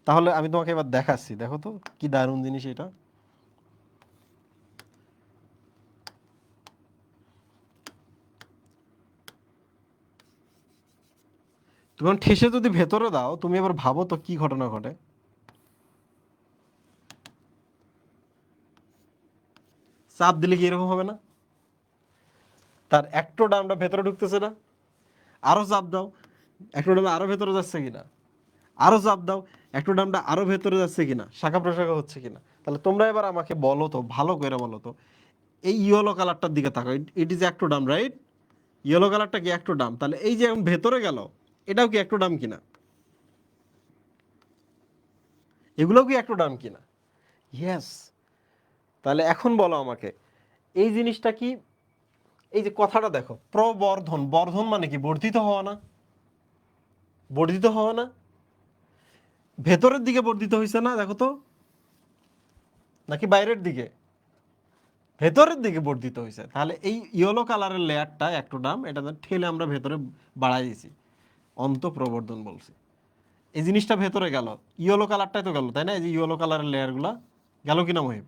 তাহলে আমি তোমাকে এবার দেখাচ্ছি, দেখো তো কি দারুণ জিনিস এটা। তুমি ঠেসে যদি ভেতরে দাও, তুমি এবার ভাবো তো কি ঘটনা ঘটে। চাপ দিলে কি এরকম হবে না? তার অ্যাক্টোডার্মটা ভেতরে ঢুকতেছে না? আরো চাপ দাও, অ্যাক্টোডার্ম আরো ভেতরে যাচ্ছে কিনা? আরো চাপ দাও, অ্যাক্টোডার্মটা আরো ভেতরে যাচ্ছে কিনা, শাখা প্রশাখা হচ্ছে কিনা? তাহলে তোমরা এবার আমাকে বলো তো, ভালো করে বলো তো, এই ইয়েলো কালারটার দিকে তাকাও, it is ectoderm, right? Yellow কালারটা কি অ্যাক্টোডার্ম? তাহলে এই যে এখন ভেতরে গেল, এটাও কি অ্যাক্টোডার্ম কিনা? এগুলোও কি অ্যাক্টোডার্ম কিনা? ইয়েস। তাহলে এখন বলো আমাকে, এই জিনিসটা কি, এই যে কথাটা দেখো, প্রবর্ধন, বর্ধন মানে কি? বর্ধিত হওয়া না? বর্ধিত হওয়া না? ভেতরের দিকে বর্ধিত হয়েছে না, দেখো তো, নাকি বাইরের দিকে? ভেতরের দিকে বর্ধিত হয়েছে। তাহলে এই ইয়েলো কালারের লেয়ারটা অ্যাক্টোডার্ম, এটা ঠেলে আমরা ভেতরে বাড়াই দিয়েছি, অন্তঃপ্রবর্ধন বলছি। এই জিনিসটা ভেতরে গেল, ইয়েলো কালারটাই তো গেল, তাই না? এই যে ইয়েলো কালারের লেয়ারগুলা গেল কিনা মহিম?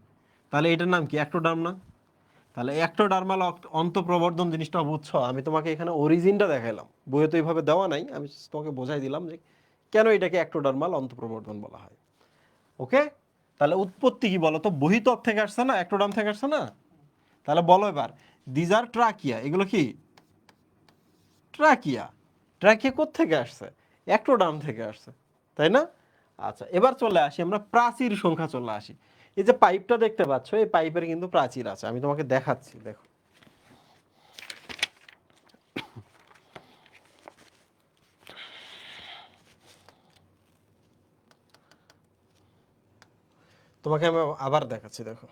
তাহলে এটার নাম কি? অ্যাক্টোডার্ম না? তাহলে অ্যাক্টোডার্মাল অন্তঃপ্রবর্ধন জিনিসটা বুঝছো? আমি তোমাকে এখানে অরিজিনটা দেখাইলাম, বইয়ে তো এইভাবে দেওয়া নাই, আমি তোমাকে বোঝাই দিলাম যে কেন এটাকে অ্যাক্টোডার্মাল অন্তঃপ্রবর্ধন বলা হয়। ওকে, তাহলে উৎপত্তি কি বলো তো? বহিতক থেকে আসছে না, অ্যাক্টোডার্ম থেকে আসছে না? তাহলে বলো এবার, দিজ আর ট্রাকিয়া, এগুলো কি ট্রাকিয়া? ট্রাকিয়া কোত্থেকে আসছে? অ্যাক্টোডার্ম থেকে আসছে, তাই না? আচ্ছা, এবার চলে আসি আমরা প্রাচীর সংখ্যা, চলে আসি। এই যে পাইপটা দেখতে পাচ্ছ, এই পাইপের কিন্তু প্রাচীর আছে, আমি তোমাকে দেখাচ্ছি, দেখো। তোমাকে আমি আবার দেখাচ্ছি, দেখো।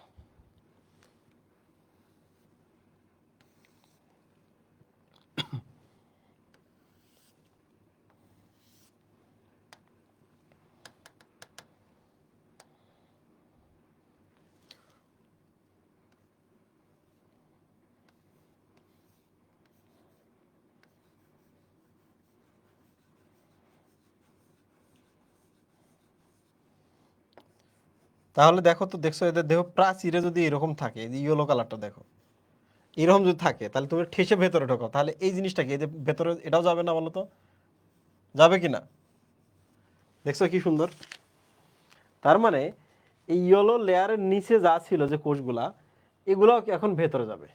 তাহলে দেখো তো, দেখছো এদের দেহ প্রাচীরে যদি এরকম থাকে, এই যে ইয়েলো কালারটা দেখো, এরকম যদি থাকে তাহলে তুমি ঠেসে ভেতরে ঢোকো, তাহলে এই জিনিসটা কি, এই যে ভেতরে এটাও যাবে না বলো তো, যাবে কি না? দেখছো কি সুন্দর। তার মানে এই ইয়েলো লেয়ারের নিচে যা ছিল যে কোষগুলা, এগুলো এখন ভেতরে যাবে।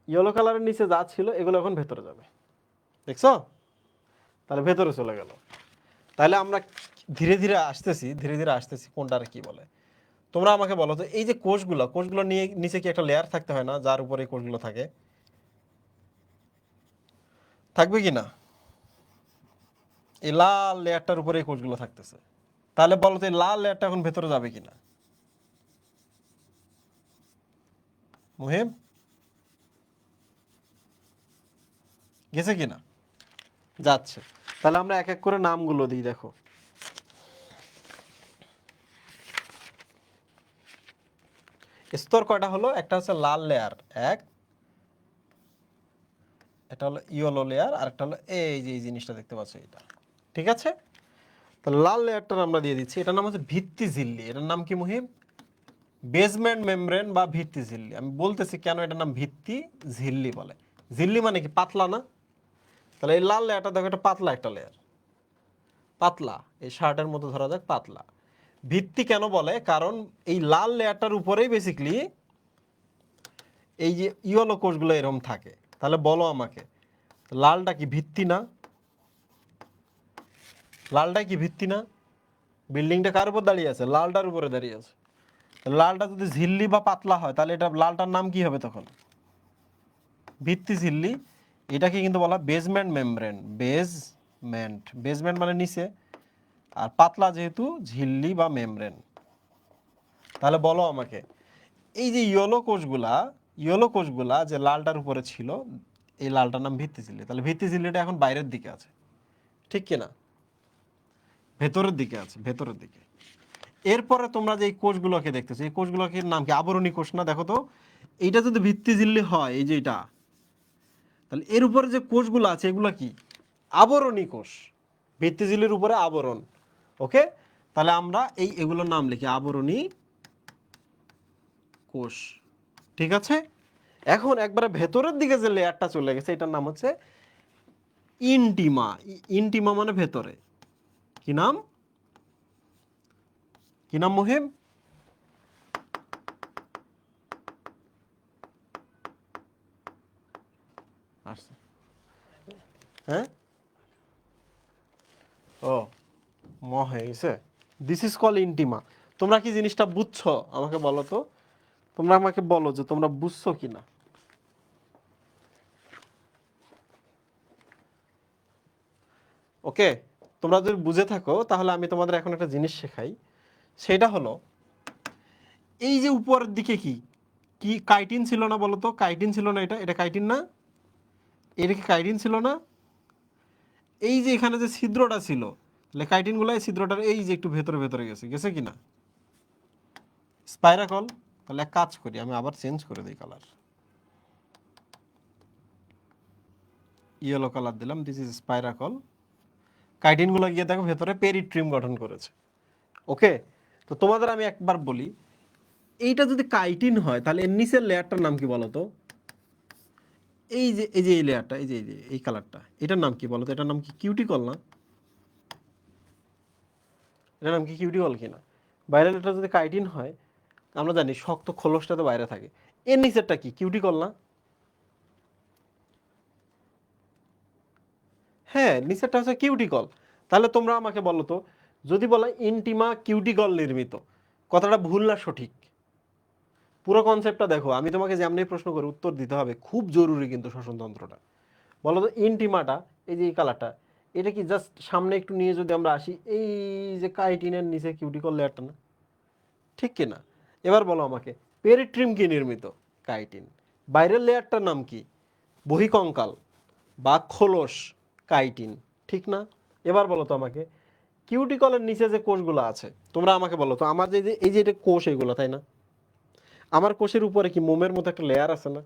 ইয়েলো কালারের নিচে যা ছিল এগুলো এখন ভেতরে যাবে, দেখছো? তাহলে ভেতরে চলে গেল। তাহলে আমরা ধীরে ধীরে আসতেছি, ধীরে ধীরে আসতেছি কোনটা আর কি বলে। তোমরা আমাকে বলো তো, এই যে কোষগুলো, কোষগুলো নিয়ে নিচে কি একটা লেয়ার থাকতে হয় না, যার উপরে এই কোষগুলো থাকে? থাকবে কি না? এই লাল লেয়ারটার উপরে এই কোষগুলো থাকতেছে। তাহলে বলো তো এই লাল লেয়ারটা এখন ভেতরে যাবে কিনা? মুহিম, গেছে কিনা? যাচ্ছে। তাহলে আমরা এক এক করে নামগুলো দিই, দেখো। স্তর কয়টা হলো? একটা হচ্ছে লাল লেয়ার এক, এটা হলো ইয়েলো লেয়ার, আর একটা হলো এই যে এই জিনিসটা দেখতে পাচ্ছ এটা, ঠিক আছে? তাহলে লাল লেয়ারটা আমরা দিয়ে দিচ্ছি, এটার নাম হচ্ছে ভিত্তি ঝিল্লি। এটার নাম কি মুহিম? বেসমেন্ট মেমব্রেন বা ভিত্তি ঝিল্লি। আমি বলতেছি কেন এটার নাম ভিত্তি ঝিল্লি বলে। ঝিল্লি মানে কি, পাতলা না? তাহলে এই লাল লেয়ারটা দেখো, এটা পাতলা একটা লেয়ার, পাতলা, এই শার্টের মতো ধরা যাক, পাতলা। ভিত্তি কেন বলে? কারণ এই লাল লেয়ারটার উপরেই বেসিক্যালি এই যে ইয়েলো কোষগুলো এরকম থাকে। তাহলে বলো আমাকে, লালটা কি ভিত্তি না? লালটা কি ভিত্তি না? বিল্ডিংটা কার উপর দাঁড়িয়ে আছে? লালটার উপরে দাঁড়িয়ে আছে। লালটা যদি ঝিল্লি বা পাতলা হয় তাহলে এটা লালটার নাম কি হবে তখন? ভিত্তি ঝিল্লি। এটাকে কিন্তু বলা বেসমেন্ট মেমব্রেন। বেসমেন্ট, বেসমেন্ট মানে নিচে, আর পাতলা যেহেতু ঝিল্লি বা মেমব্রেন। তাহলে বলো আমাকে, এই যে ইয়েলো কোষগুলা যে লালটার উপরে ছিল, এই লালটার নাম ভিত্তি ঝিল্লি। তাহলে ভিত্তি ঝিল্লিটা এখন বাইরের দিকে আছে, ঠিক কিনা? ভেতরের দিকে আছে, ভেতরের দিকে। এরপরে তোমরা যে এই কোষগুলোকে দেখতেছো, এই কোষগুলোকে নাম কি? আবরণী কোষ না? দেখো তো, এইটা যদি ভিত্তি ঝিল্লি হয়, এই যে এটা, তাহলে এর উপরে যে কোষগুলো আছে এগুলো কি? আবরণী কোষ। ভিত্তি ঝিল্লির উপরে আবরণ। ওকে, তাহলে আমরা এগুলোর নাম লিখি আবরণী কোষ, ঠিক আছে? এখন একবারে ভেতরের দিকে যে লেয়ারটা চলে গেছে, এটার নাম হচ্ছে ইনটিমা। ইনটিমা মানে ভেতরে। কি নাম? কি নাম মুহিম? আসছে, হ্যাঁ? ও, হয়ে গেছে। This is call intima. তোমরা কি জিনিসটা বুঝছো আমাকে বলো তো? তোমরা আমাকে বলো যে তোমরা বুঝছো কিনা। ওকে, তোমরা যদি বুঝে থাকো তাহলে আমি তোমাদের এখন একটা জিনিস শেখাই। সেটা হলো, এই যে উপরের দিকে কি কি কাইটিন ছিল না বলো তো? কাইটিন ছিল না? এটা এটা কাইটিন না? এটা কি কাইটিন ছিল না? এই যে এখানে যে ছিদ্রটা ছিল, তাহলে কাইটিনগুলো এই ছিদ্রটার এই যে একটু ভেতরে ভেতরে গেছে, গেছে কিনা? স্পাইরাকল। তাহলে এক কাজ করি, আমি আবার চেঞ্জ করে দিই কালার, ইয়েলো কালার দিলাম। This is spiracle. কাইটিনগুলো গিয়ে দেখো ভেতরে পেরিট্রিম গঠন করেছে। ওকে, তো তোমাদের আমি একবার বলি, এইটা যদি কাইটিন হয় তাহলে এর নিচের লেয়ারটার নাম কি বলো তো? এই যে এই লেয়ারটা, এই যে এই কালারটা, এটার নাম কি বলো তো? এটার নাম কি? কিউটিকল না? এটার নাম কি কিউটিকল কিনা? বাইরের লেয়ারটা যদি কাইটিন হয়, আমরা জানি শক্ত খোলসটা তো বাইরে থাকে, এর নিচেরটা কি? কিউটিকল না? হ্যাঁ, নিচেরটা হচ্ছে কিউটিকল। তাহলে তোমরা আমাকে বলো তো, যদি বলা ইনটিমা কিউটিকল নির্মিত, কথাটা ভুল না সঠিক? পুরো কনসেপ্টটা দেখো, আমি তোমাকে যেমনি প্রশ্ন করে উত্তর দিতে হবে, খুব জরুরি কিন্তু শ্বসনতন্ত্রটা। বলো তো ইনটিমাটা, এই যে এই কালারটা, এটা কি জাস্ট সামনে একটু নিয়ে যদি আমরা আসি, এই যে কাইটিনের নিচে কিউটিকল লেয়ারটা না? ঠিক কি না? এবার বলো আমাকে, পেরিট্রিম কি নির্মিত? কাইটিন। বাইরের লেয়ারটার নাম কি? বহিকঙ্কাল বা খোলস, কাইটিন, ঠিক না? এবার বলো তো আমাকে, কিউটিকলের নিচে যে কোষগুলো আছে, তোমরা আমাকে বলো তো, আমার এই যে এটা কোষ, এগুলো তাই না? আমার কোষের উপরে কি মোমের মতো একটা লেয়ার আছে না?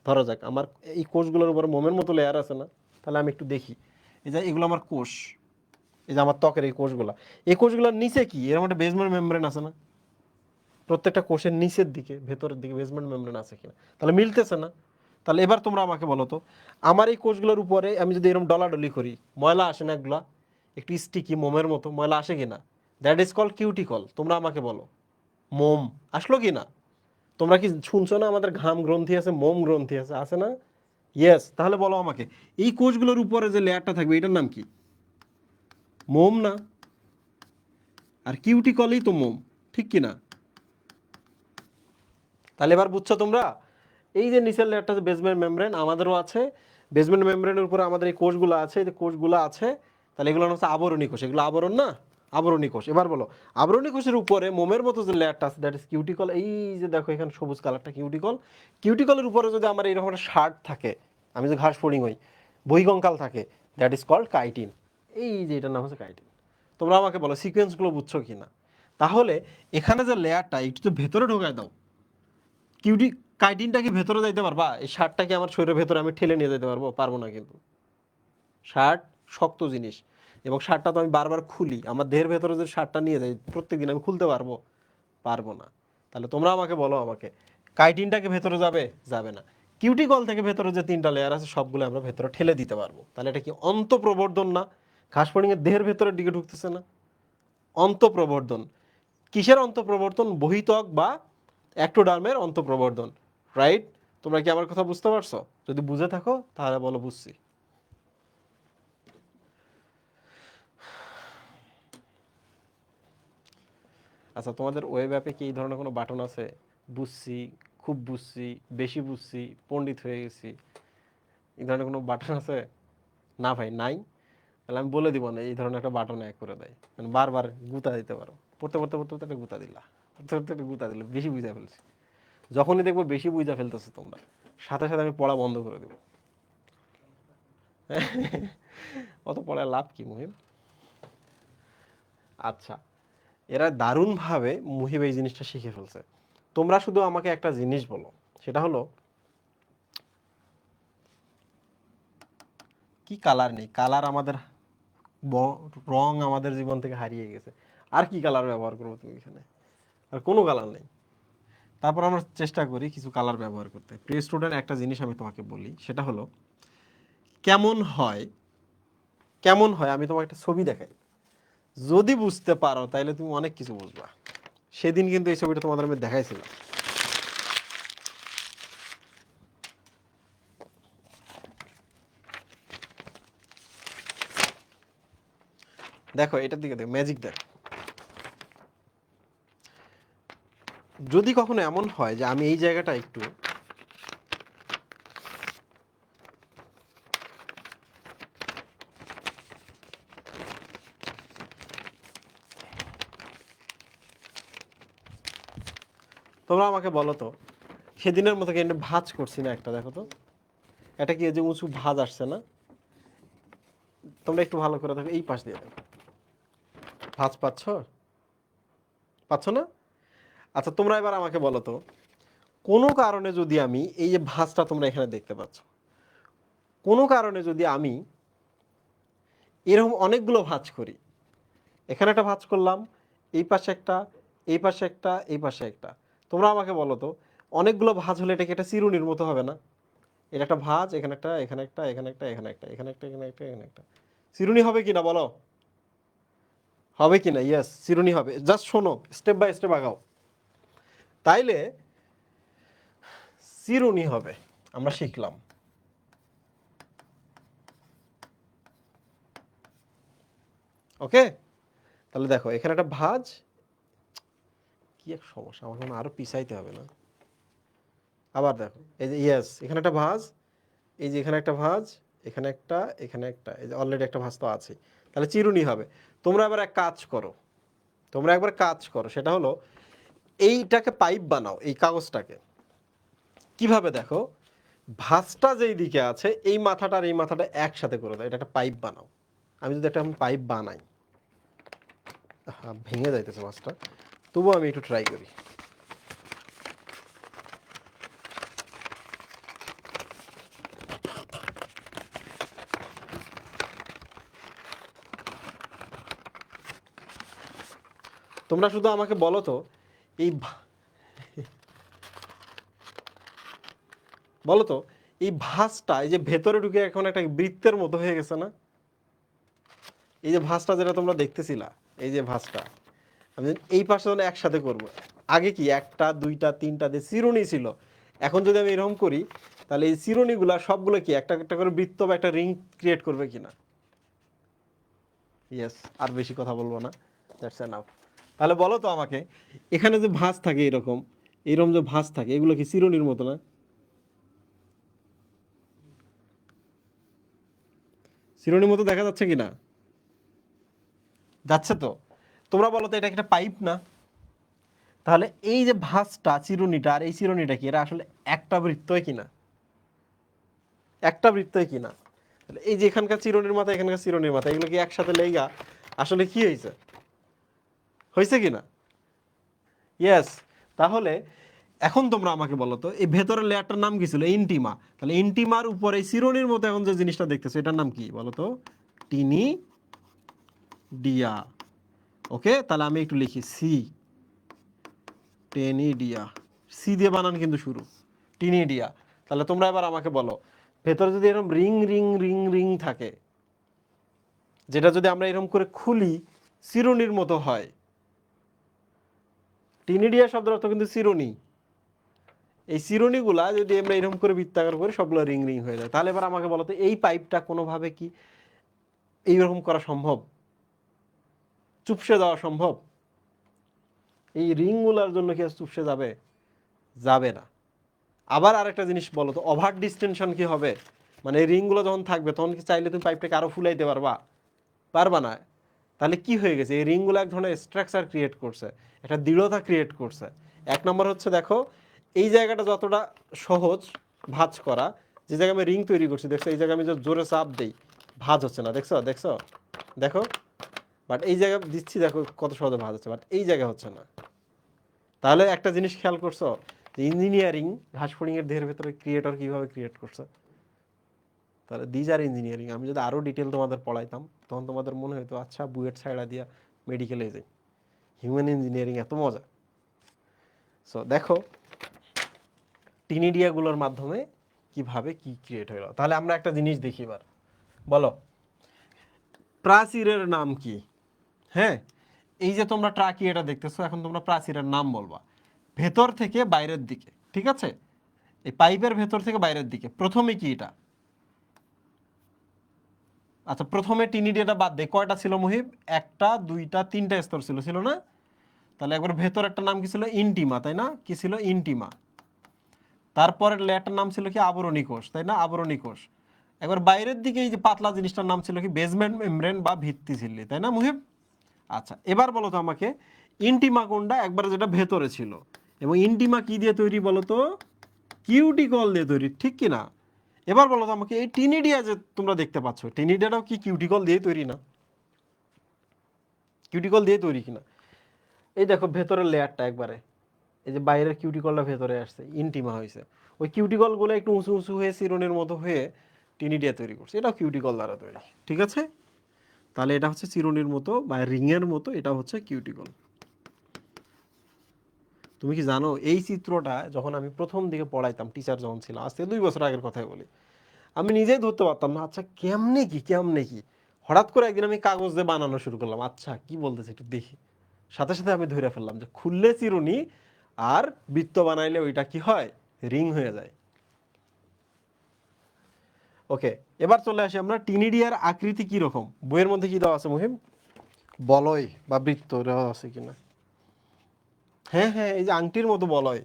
ধরা যাক আমার এই কোষগুলোর উপরে মোমের মতো লেয়ার আছে না? তাহলে আমি একটু দেখি, এই যে এগুলো আমার কোষ, এই যে আমার ত্বকের এই কোষগুলা, এই কোষগুলোর নিচে কি এরকম একটা বেসমেন্ট মেমব্রেন আছে না? প্রত্যেকটা কোষের নিচের দিকে ভেতরের দিকে বেসমেন্ট মেমব্রেন আছে কিনা, তাহলে মিলতেছে না। তাহলে এবার তোমরা আমাকে বলো তো, আমার এই কোষগুলোর উপরে আমি যদি এরকম ডলাডলি করি, ময়লা আসে না এগুলা, একটু স্টিকি মোমের মতো ময়লা আসে কিনা? That is call cuticle. তোমরা আমাকে বলো মোম আসলো কি না? তোমরা কি শুনছো না আমাদের ঘাম গ্রন্থি আছে, মোম গ্রন্থি আছে, আছে না? ইয়েস। তাহলে বলো আমাকে, এই কোষগুলোর উপরে যে লেয়ারটা থাকবে এটার নাম কি? মোম না? আর কিউটিকলই তো মোম, ঠিক কি না? তাহলে এবার বুঝছো তোমরা, এই যে নিচের লেয়ারটা বেসমেন্ট মেমব্রেন আমাদেরও আছে, বেসমেন্ট মেমব্রেনের উপরে আমাদের এই কোষগুলো আছে, এই যে কোষগুলো আছে, তাহলে এগুলো হচ্ছে আবরণী কোষ। এগুলো আবরণ না? আবরণী কোষ। এবার বলো, আবরণী কোষের উপরে মোমের মতো যে লেয়ারটা আছে দ্যাট ইজ কিউটিকল। এই যে দেখো এখানে সবুজ কালারটা কিউটিকল। কিউটিকলের উপরে যদি আমার এইরকম একটা শার্ট থাকে, আমি যে ঘাস ফড়িং হই, বহিকঙ্কাল থাকে, দ্যাট ইজ কল্ড কাইটিন। এই যে এটার নাম হচ্ছে কাইটিন। তোমরা আমাকে বলো সিকোয়েন্সগুলো বুঝছো কি না? তাহলে এখানে যে লেয়ারটা একটু তো ভেতরে ঢোকায় দাও। কাইটিনটা কি ভেতরে যাইতে পারবা? এই শার্টটা কি আমার শরীরের ভেতরে আমি ঠেলে নিয়ে যেতে পারবো? পারবো না কিন্তু। শার্ট শক্ত জিনিস, এবং শার্টটা তো আমি বারবার খুলি, আমার দেহের ভেতরে যদি শার্টটা নিয়ে যাই প্রত্যেকদিন, আমি খুলতে পারবো? পারবো না। তাহলে তোমরা আমাকে বলো, আমাকে কাইটিনটা কি ভেতরে যাবে? যাবে না। কিউটিকল থেকে ভেতরে যে তিনটা লেয়ার আছে সবগুলো আমরা ভেতরে ঠেলে দিতে পারবো। তাহলে এটা কি অন্তঃপ্রবর্ধন না? ঘাস ফড়িংয়ের দেহের ভেতরের দিকে ঢুকতেছে না? অন্তঃপ্রবর্ধন। কিসের অন্তঃপ্রবর্তন? বহিত্বক বা অ্যাক্টোডার্মের অন্তঃপ্রবর্ধন, রাইট? তোমরা কি আমার কথা বুঝতে পারছো? যদি বুঝে থাকো তাহলে বলো বুঝছি। আচ্ছা, তোমাদের ওয়েব অ্যাপে কি এই ধরনের কোনো বাটন আছে? বুঝছি, খুব বুঝছি, বেশি বুঝছি, পণ্ডিত হয়ে গেছি, এই ধরনের কোনো বাটন আছে? না ভাই, নাই। তাহলে আমি বলে দিব না এই ধরনের একটা বাটন এক করে দেয়, মানে বারবার গুতা দিতে পারো। পড়তে পড়তে পড়তে পড়তে একটা গুতা দিলা, পড়তে পড়তে একটা গুতা দিলে, বেশি বুঝা ফেলছি। যখনই দেখবো বেশি বুঝা ফেলতেছো তোমরা, সাথে সাথে আমি পড়া বন্ধ করে দেবো। অত পড়ায় লাভ কি মুহিব? আচ্ছা, এরা দারুণভাবে মুহিব এই জিনিসটা শিখে ফেলছে। তোমরা শুধু আমাকে একটা জিনিস বলো, সেটা হলো কি কালার নেই? কালার আমাদের রং আমাদের জীবন থেকে হারিয়ে গেছে। আর কি কালার ব্যবহার করবো তুমি এখানে? আর কোনো কালার নেই। তারপর আমরা চেষ্টা করি কিছু কালার ব্যবহার করতে। প্রিয় স্টুডেন্ট, একটা জিনিস আমি তোমাকে বলি, সেটা হলো কেমন হয়, কেমন হয় আমি তোমাকে একটা ছবি দেখাই, যদি বুঝতে পারো তাহলে তুমি অনেক কিছু বুঝবা। সেদিন কিন্তু এই ছবিটা তোমাদের আমি দেখাইছিলাম। দেখো এটার দিকে, দেখো ম্যাজিক দেখো। যদি কখনো এমন হয় যে আমি এই জায়গাটা একটু তোমরা আমাকে বলো তো, সেদিনের মতো কি এটা ভাঁজ করছি না একটা? দেখো তো, এটা কি যে উঁচু ভাঁজ আসছে না? তোমরা একটু ভালো করে দেখো, এই পাশ দিয়ে দেখো, ভাঁজ পাচ্ছ? পাচ্ছ না? আচ্ছা, তোমরা এবার আমাকে বলো তো, কোনো কারণে যদি আমি এই যে ভাঁজটা তোমরা এখানে দেখতে পাচ্ছ, কোনো কারণে যদি আমি এরকম অনেকগুলো ভাঁজ করি, এখানে একটা ভাঁজ করলাম, এই পাশে একটা, এই পাশে একটা, এই পাশে একটা, তোমরা আমাকে বলো তো, অনেকগুলো ভাঁজ হলে এটা কি একটা চিরুনির মতো হবে না? এটা একটা ভাঁজ, এখানে একটা, এখানে একটা, এখানে একটা, এখানে একটা, এখানে একটা, এখানে একটা, এখানে একটা, চিরুনি হবে কিনা বলো? হবে কিনা? ইয়েস, চিরুনি হবে। জাস্ট শোনো, স্টেপ বাই স্টেপ আগাও। তাইলে চিরুনি হবে, আমরা শিখলাম। ওকে, তাহলে দেখো এখানে একটা ভাঁজ, কি এক সমস্যা, আমার মনে আরো পিছাইতে হবে না? আবার দেখো, এই যে ইয়েস, এখানে একটা ভাঁজ, এই যে এখানে একটা ভাঁজ, এখানে একটা, এখানে একটা, এই যে অলরেডি একটা ভাঁজ তো আছে, তাহলে চিরুনি হবে। তোমরা এবার এক কাজ করো, তোমরা একবার কাজ করো, সেটা হলো এইটাকে পাইপ বানাও, এই কাগজটাকে। কিভাবে দেখো, ভাঁজটা যেই দিকে আছে এই মাথাটা আর এই মাথাটা একসাথে করে দাও, এটা একটা পাইপ বানাও। আমি যদি একটা পাইপ বানাই, ভেঙে যাইতেছে মাছটা, তবুও আমি একটু ট্রাই করি। তোমরা শুধু আমাকে বলো তো, এই বলো তো এই ভাঁজটা এই যে ভেতরে ঢুকে এখন একটা বৃত্তের মতো হয়ে গেছে না? এই যে ভাঁজটা যেটা তোমরা দেখতেছিলা, এই যে ভাঁজটা আমি এই পাশে যখন একসাথে করব, আগে কি একটা দুইটা তিনটা দিয়ে চিরুনি ছিল, এখন যদি আমি এরকম করি তাহলে এই চিরুনিগুলা সবগুলো কি একটা একটা করে বৃত্ত বা একটা রিং ক্রিয়েট করবে কিনা? ইয়েস, আর বেশি কথা বলবো না, দ্যাটস এনাফ। তাহলে বলো তো আমাকে, এখানে যে ভাঁজ থাকে এরকম এরকম যে ভাঁজ থাকে, এগুলো কি চিরুনির মতো না? চিরুনির মতো দেখা যাচ্ছে কিনা? যাচ্ছে তো। তোমরা বলো তো এটা একটা পাইপ না? তাহলে এই যে ভাঁজটা চিরুনিটা আর এই চিরুনিটা কি, এরা আসলে একটা বৃত্তই কিনা? একটা বৃত্তই কিনা? তাহলে এই যে এখানকার চিরুনির মাথা এখানকার চিরুনির মাথা এগুলো কি একসাথে লেগা আসলে কি হয়েছে, হয়েছে কিনা? ইয়েস। তাহলে এখন তোমরা আমাকে বলো তো এই ভেতরের লেয়ারটার নাম কি ছিল? ইন্টিমা। তাহলে ইন্টিমার উপরে চিরুনির মতো এখন যে জিনিসটা দেখতেছো এটার নাম কি বলো তো? টিনি ডিয়া। ওকে, তাহলে আমি একটু লিখি সি, টেনিডিয়া। সি দিয়ে বানান কিন্তু শুরু, টিনিডিয়া। তাহলে তোমরা এবার আমাকে বলো, ভেতরে যদি এরকম রিং রিং রিং রিং থাকে, যেটা যদি আমরা এরকম করে খুলি চিরুনির মতো হয়। টিনিডিয়া শব্দের অর্থ কিন্তু চিরুনি। এই চিরুনিগুলা যদি আমরা এরকম করে বৃত্তাকার করি সবগুলো রিং রিং হয়ে যায়। তাহলে এবার আমাকে বলো তো এই পাইপটা কোনোভাবে কি এইরকম করা সম্ভব? চুপসে যাওয়া সম্ভব? এই রিংগুলার জন্য কি চুপসে যাবে? যাবে না। আবার আরেকটা জিনিস বলো তো, ওভার ডিস্টেনশন কি হবে? মানে এই রিংগুলো যখন থাকবে তখন কি চাইলে তুমি পাইপটাকে আরো ফুলাইতে পারবা? পারবা না। তাহলে কি হয়ে গেছে, এই রিংগুলো এক ধরনের স্ট্রাকচার ক্রিয়েট করছে, একটা দৃঢ়তা ক্রিয়েট করছে। এক নম্বর হচ্ছে দেখো এই জায়গাটা যতটা সহজ ভাঁজ করা, যে জায়গায় আমি রিং তৈরি করছি দেখছো, এই জায়গায় আমি যে জোরে চাপ দেই ভাঁজ হচ্ছে না, দেখছো দেখছো দেখো। বাট এই জায়গায় দিচ্ছি দেখো কত সহজে ভাঁজ হচ্ছে, বাট এই জায়গায় হচ্ছে না। তাহলে একটা জিনিস খেয়াল করছো যে ইঞ্জিনিয়ারিং ঘাসফড়িং এর দেহের ভেতরে ক্রিয়েটর কিভাবে ক্রিয়েট করছে। তাহলে দিজ আর ইঞ্জিনিয়ারিং। আমি যদি আরো ডিটেল তোমাদের পড়াইতাম তখন তোমাদের মনে হতো আচ্ছা বুয়েট ছাইড়া দিয়া মেডিকেলে যাই, হিউম্যান ইঞ্জিনিয়ারিং এত মজা। সো দেখো টিনিডিয়াগুলোর মাধ্যমে কিভাবে কি ক্রিয়েট হলো। তাহলে আমরা একটা জিনিস দেখি এবার, বলো প্রাচীরের নাম কি? হ্যাঁ, এই যে তোমরা ট্রাকিয়াটা দেখতেছো, এখন তোমরা প্রাচীরের নাম বলবা ভেতর থেকে বাইরের দিকে, ঠিক আছে? এই পাইপের ভেতর থেকে বাইরের দিকে প্রথমে কি এটা? আচ্ছা প্রথমে টিনিডিয়াটা বাদ দে, কয়টা ছিল মুহিব? একটা দুইটা তিনটা স্তর ছিল, ছিল না? তাহলে একবার ভেতর একটা নাম কি ছিল? ইন্টিমা, তাই না? কি ছিল? ইন্টিমা। তারপরের লেয়ারটার নাম ছিল কি? আবরণী কোষ, তাই না? আবরণী কোষ। একবার বাইরের দিকে এই যে পাতলা জিনিসটার নাম ছিল কি? বেসমেন্ট মেমব্রেন বা ভিত্তি ঝিল্লি, তাই না মুহিব? আচ্ছা এবার বলো তো আমাকে ইন্টিমা কোনটা? একবার যেটা ভেতরে ছিল। এবং ইন্টিমা কি দিয়ে তৈরি বলো তো? কিউটিকল দিয়ে তৈরি, ঠিক কি না? এবার বলো তো আমাকে এই টিনিডিয়া যে তোমরা দেখতে পাচ্ছ, টিনিডিয়াটাও কি কিউটিকল দিয়ে তৈরি না? কিউটিকল দিয়ে তৈরি কিনা? এই দেখো ভেতরের লেয়ারটা একবারে, এই যে বাইরের কিউটিকলটা ভেতরে আসছে, ইন্টিমা হয়েছে। ওই কিউটিকলগুলো একটু উঁচু উঁচু হয়ে চিরুনির মতো হয়ে টিনিডিয়া তৈরি করছে, এটাও কিউটিকল দ্বারা তৈরি, ঠিক আছে? তাহলে এটা হচ্ছে চিরুনির মতো বা রিংয়ের মতো, এটা হচ্ছে কিউটিকল। তুমি কি জানো এই চিত্রটা যখন আমি প্রথম দিকে পড়াইতাম, টিচার যখন ছিল, আজ থেকে 2 বছর আগের কথাই বলি, আমি নিজেই ধরতে পারতাম না আচ্ছা কেমনে কি কেমনে কি। হঠাৎ করে একদিন আমি কাগজ দিয়ে বানানো শুরু করলাম, আচ্ছা কি বলতেছে একটু দেখি, সাথে সাথে আমি ধরে ফেললাম যে খুললে চিরুনি আর বৃত্ত বানাইলে ওইটা কি হয়? রিং হয়ে যায়। ওকে, এবার চলে আসি আমরা টিনিডিয়ার আকৃতি কি রকম। বইয়ের মধ্যে কি দেওয়া আছে মুহিম? বলয় বা বৃত্ত দেওয়া আছে কিনা? হ্যাঁ হ্যাঁ, এই যে আংটির মতো বলয়,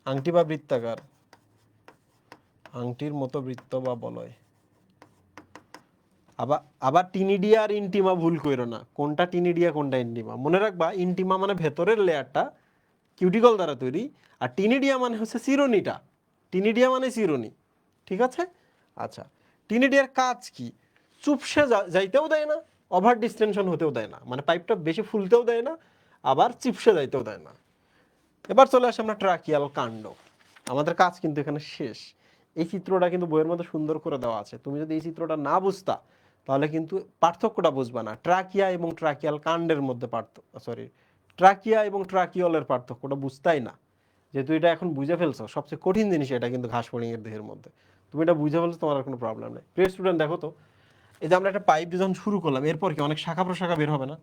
আংটি বা বৃত্তাকার, আংটির মতো বৃত্ত বা বলয়। আবার আবার টিনিডিয়া আর ইন্টিমা ভুল কইরো না, কোনটা টিনিডিয়া কোনটা ইন্টিমা। মনে রাখবা ইন্টিমা মানে ভেতরের লেয়ারটা কিউটিকল দ্বারা তৈরি, আর টিনিডিয়া মানে হচ্ছে চিরুনিটা। টিনিডিয়া মানে চিরুনি, ঠিক আছে? আচ্ছা টিনিডিয়ার কাজ কি? চুপসে যাইতেও দেয় না, ওভার ডিস্টেনশন হতেও দেয় না, মানে পাইপটা বেশি ফুলতেও দেয় না, আবার চিপসে যাইতেও দেয় না। এবার চলে আসে আমরা ট্রাকিয়াল কাণ্ড। আমাদের কাজ কিন্তু এখানে শেষ। এই চিত্রটা কিন্তু বইয়ের মধ্যে সুন্দর করে দেওয়া আছে, তুমি যদি এই চিত্রটা না বুঝতা তাহলে কিন্তু পার্থক্যটা বুঝবা না। ট্রাকিয়া এবং ট্রাকিয়াল কাণ্ডের মধ্যে পার্থক্য, সরি ট্রাকিয়া এবং ট্রাকিওলের পার্থক্যটা বুঝতাই না। যেহেতু এটা এখন বুঝে ফেলছো, সবচেয়ে কঠিন জিনিস এটা কিন্তু ঘাস ফড়িংয়ের দেহের মধ্যে, তুমি এটা বুঝে ফেলছো, তোমার আর কোনো প্রবলেম নেই। প্রিয় স্টুডেন্ট, দেখো তো এই যে আমরা একটা পাইপ দিয়ে যখন শুরু করলাম, এরপর কি অনেক শাখা প্রশাখা বের হবে না?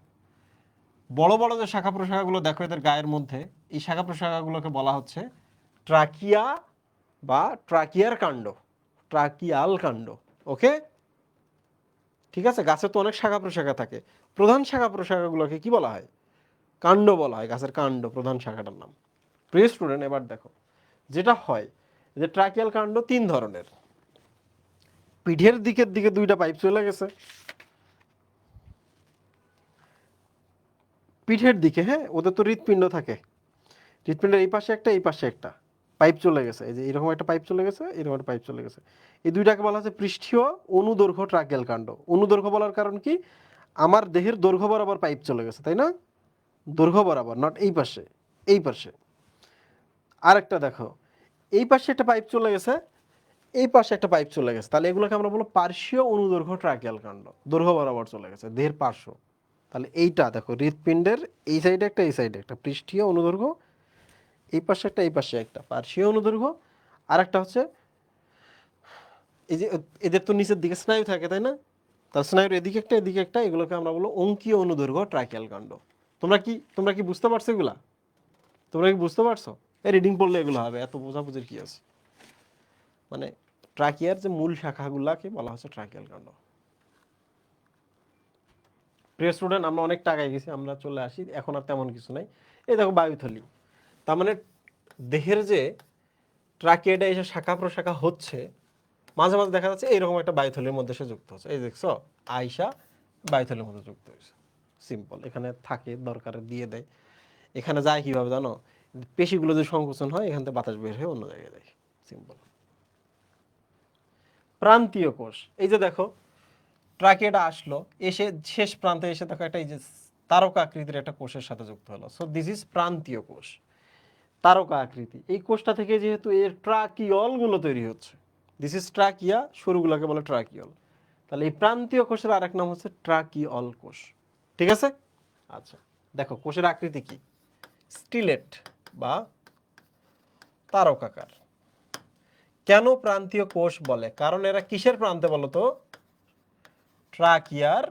বড় বড় যে শাখা প্রশাখাগুলো দেখো এদের গায়ের মধ্যে, এই শাখা প্রশাখাগুলোকে বলা হচ্ছে ট্রাকিয়া বা ট্রাকিয়ার কাণ্ড, ট্রাকিয়াল কাণ্ড। ওকে, ঠিক আছে। গাছে তো অনেক শাখা প্রশাখা থাকে, প্রধান শাখা প্রশাখাগুলোকে কি বলা হয়? কাণ্ড বলা হয়, গাছের কাণ্ড, প্রধান শাখাটার নাম। প্রিয় স্টুডেন্ট, এবার দেখো যেটা হয় যে ট্রাকিয়াল কাণ্ড 3 ধরনের। পিঠের দিকের দিকে 2টা পাইপ চলে গেছে, পিঠের দিকে, হ্যাঁ, ওদের তো হৃৎপিণ্ড থাকে, হৃৎপিণ্ডের এই পাশে একটা, এই পাশে একটা পাইপ চলে গেছে, এই যে এরকম একটা পাইপ চলে গেছে, এরকম একটা পাইপ চলে গেছে। এই 2টাকে বলা হচ্ছে পৃষ্ঠীয় অনুদৈর্ঘ্য ট্রাকিয়াল কাণ্ড। অনুদৈর্ঘ্য বলার কারণ কি? আমার দেহের দৈর্ঘ্য বরাবর পাইপ চলে গেছে, তাই না? দৈর্ঘ্য বরাবর, নট এই পাশে, এই পাশে। আরেকটা দেখো, এই পাশে একটা পাইপ চলে গেছে, এই পাশে একটা পাইপ চলে গেছে, তাহলে এগুলোকে আমরা বলবো পার্শ্বীয় অনুদৈর্ঘ্য ট্রাকিয়াল কাণ্ড, দৈর্ঘ্য বরাবর চলে গেছে, দেহের পার্শ্ব। তাহলে এইটা দেখো, হৃৎপিণ্ডের এই সাইডে একটা, এই সাইডে একটা পৃষ্ঠীয় অনুদৈর্ঘ্য, এই পাশে একটা, এই পাশে একটা পার্শ্বীয় অনুদৈর্ঘ্য। আর একটা হচ্ছে এই যে এদের তো নিচের দিকে স্নায়ু থাকে, তাই না? তার স্নায়ুর এদিকে একটা, এদিকে একটা, এগুলোকে আমরা বলবো অঙ্কীয় অনুদৈর্ঘ্য ট্রাকিয়াল কাণ্ড। তোমরা কি বুঝতে পারছো এগুলা? তোমরা কি বুঝতে পারছো? এই রিডিং পড়লে এগুলো হবে, এত বোঝাবুঝির কি আছে? মানে ট্রাকিয়ার যে মূল শাখাগুলাকে বলা হচ্ছে ট্রাকিয়াল কাণ্ড। প্রিয় স্টুডেন্ট, আমরা অনেক টাকায় গেছি, আমরা চলে আসি, এখন আর তেমন কিছু নাই। এই দেখো বায়ুথলি, তার মানে দেহের যে ট্রাকিয়াটা এসে শাখা প্রশাখা হচ্ছে, মাঝে মাঝে দেখা যাচ্ছে এইরকম একটা বায়ুথলির মধ্যে সে যুক্ত হচ্ছে। এই দেখছো, আয়সা বায়ুথলির মধ্যে যুক্ত হয়েছে। সিম্পল, এখানে থাকে, দরকারে দিয়ে দেয়। এখানে যায় কিভাবে জানো? পেশিগুলো যে সংকোচন হয়, এখান থেকে বাতাস বের হয়ে অন্য জায়গায় যায়। সিম্পল। প্রান্তীয় কোষ, এই যে দেখো ট্রাকিয়াটা আসলো, এসে শেষ প্রান্তে এসে দেখো একটা এই যে তারকা আকৃতির একটা কোষের সাথে যুক্ত হলো। সো দিস ইজ প্রান্তীয় কোষ, তারকা আকৃতি। এই কোষটা থেকে যেহেতু এর ট্রাকিয়ল গুলো তৈরি হচ্ছে, দিস ইজ ট্রাকিয়া, সরুগুলোকে বলে ট্রাকিয়ল। তাহলে এই প্রান্তীয় কোষের আরেক নাম হচ্ছে ট্রাকিয়ল কোষ। ঠিক আছে? আচ্ছা, দেখো কোষের আকৃতি কি? স্টিলেট বা তারকাকার। কেন প্রান্তীয় কোষ বলে? কারণ এরা কিসের প্রান্তে বলো তো? ট্রাকিয়ার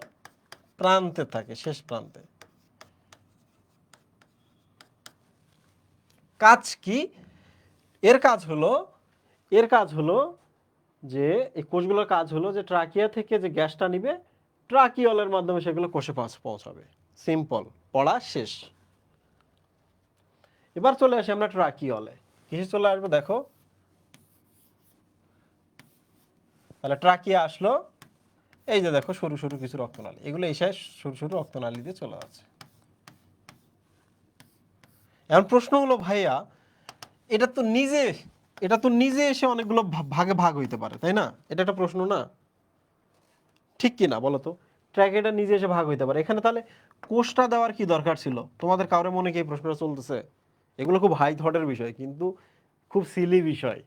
প্রান্তে থাকে, শেষ প্রান্তে। কাজ কি? এর কাজ হলো যে এই কোষগুলোর কাজ হলো যে ট্রাকিয়া থেকে যে গ্যাসটা নিবে, ট্রাকিয়লের মাধ্যমে সেগুলো কোষে পৌঁছাবে। সিম্পল, পড়া শেষ। এবার চলে আসি আমরা ট্রাকিয়লে। কিসে চলে আসবো দেখো, তাহলে ট্রাকিয়া আসলো, এই যে দেখো সরু সরু কিছু রক্তনালী, এগুলো এসে সরু সরু রক্তনালী দিয়ে চলে যাচ্ছে। এখন প্রশ্ন হলো ভাইয়া, এটা তো নিজে এসে অনেকগুলো ভাগে ভাগ হইতে পারে, তাই না? এটা একটা প্রশ্ন না? ঠিক কি না বলো তো? ট্র্যাকেটা নিজে এসে ভাগ হইতে পারে, এখানে তাহলে কোষটা দেওয়ার কি দরকার ছিল? তোমাদের কারোর মনে কি এই প্রশ্নটা চলতেছে? এগুলো খুব হাই থটের বিষয়, কিন্তু খুব সিলি বিষয়।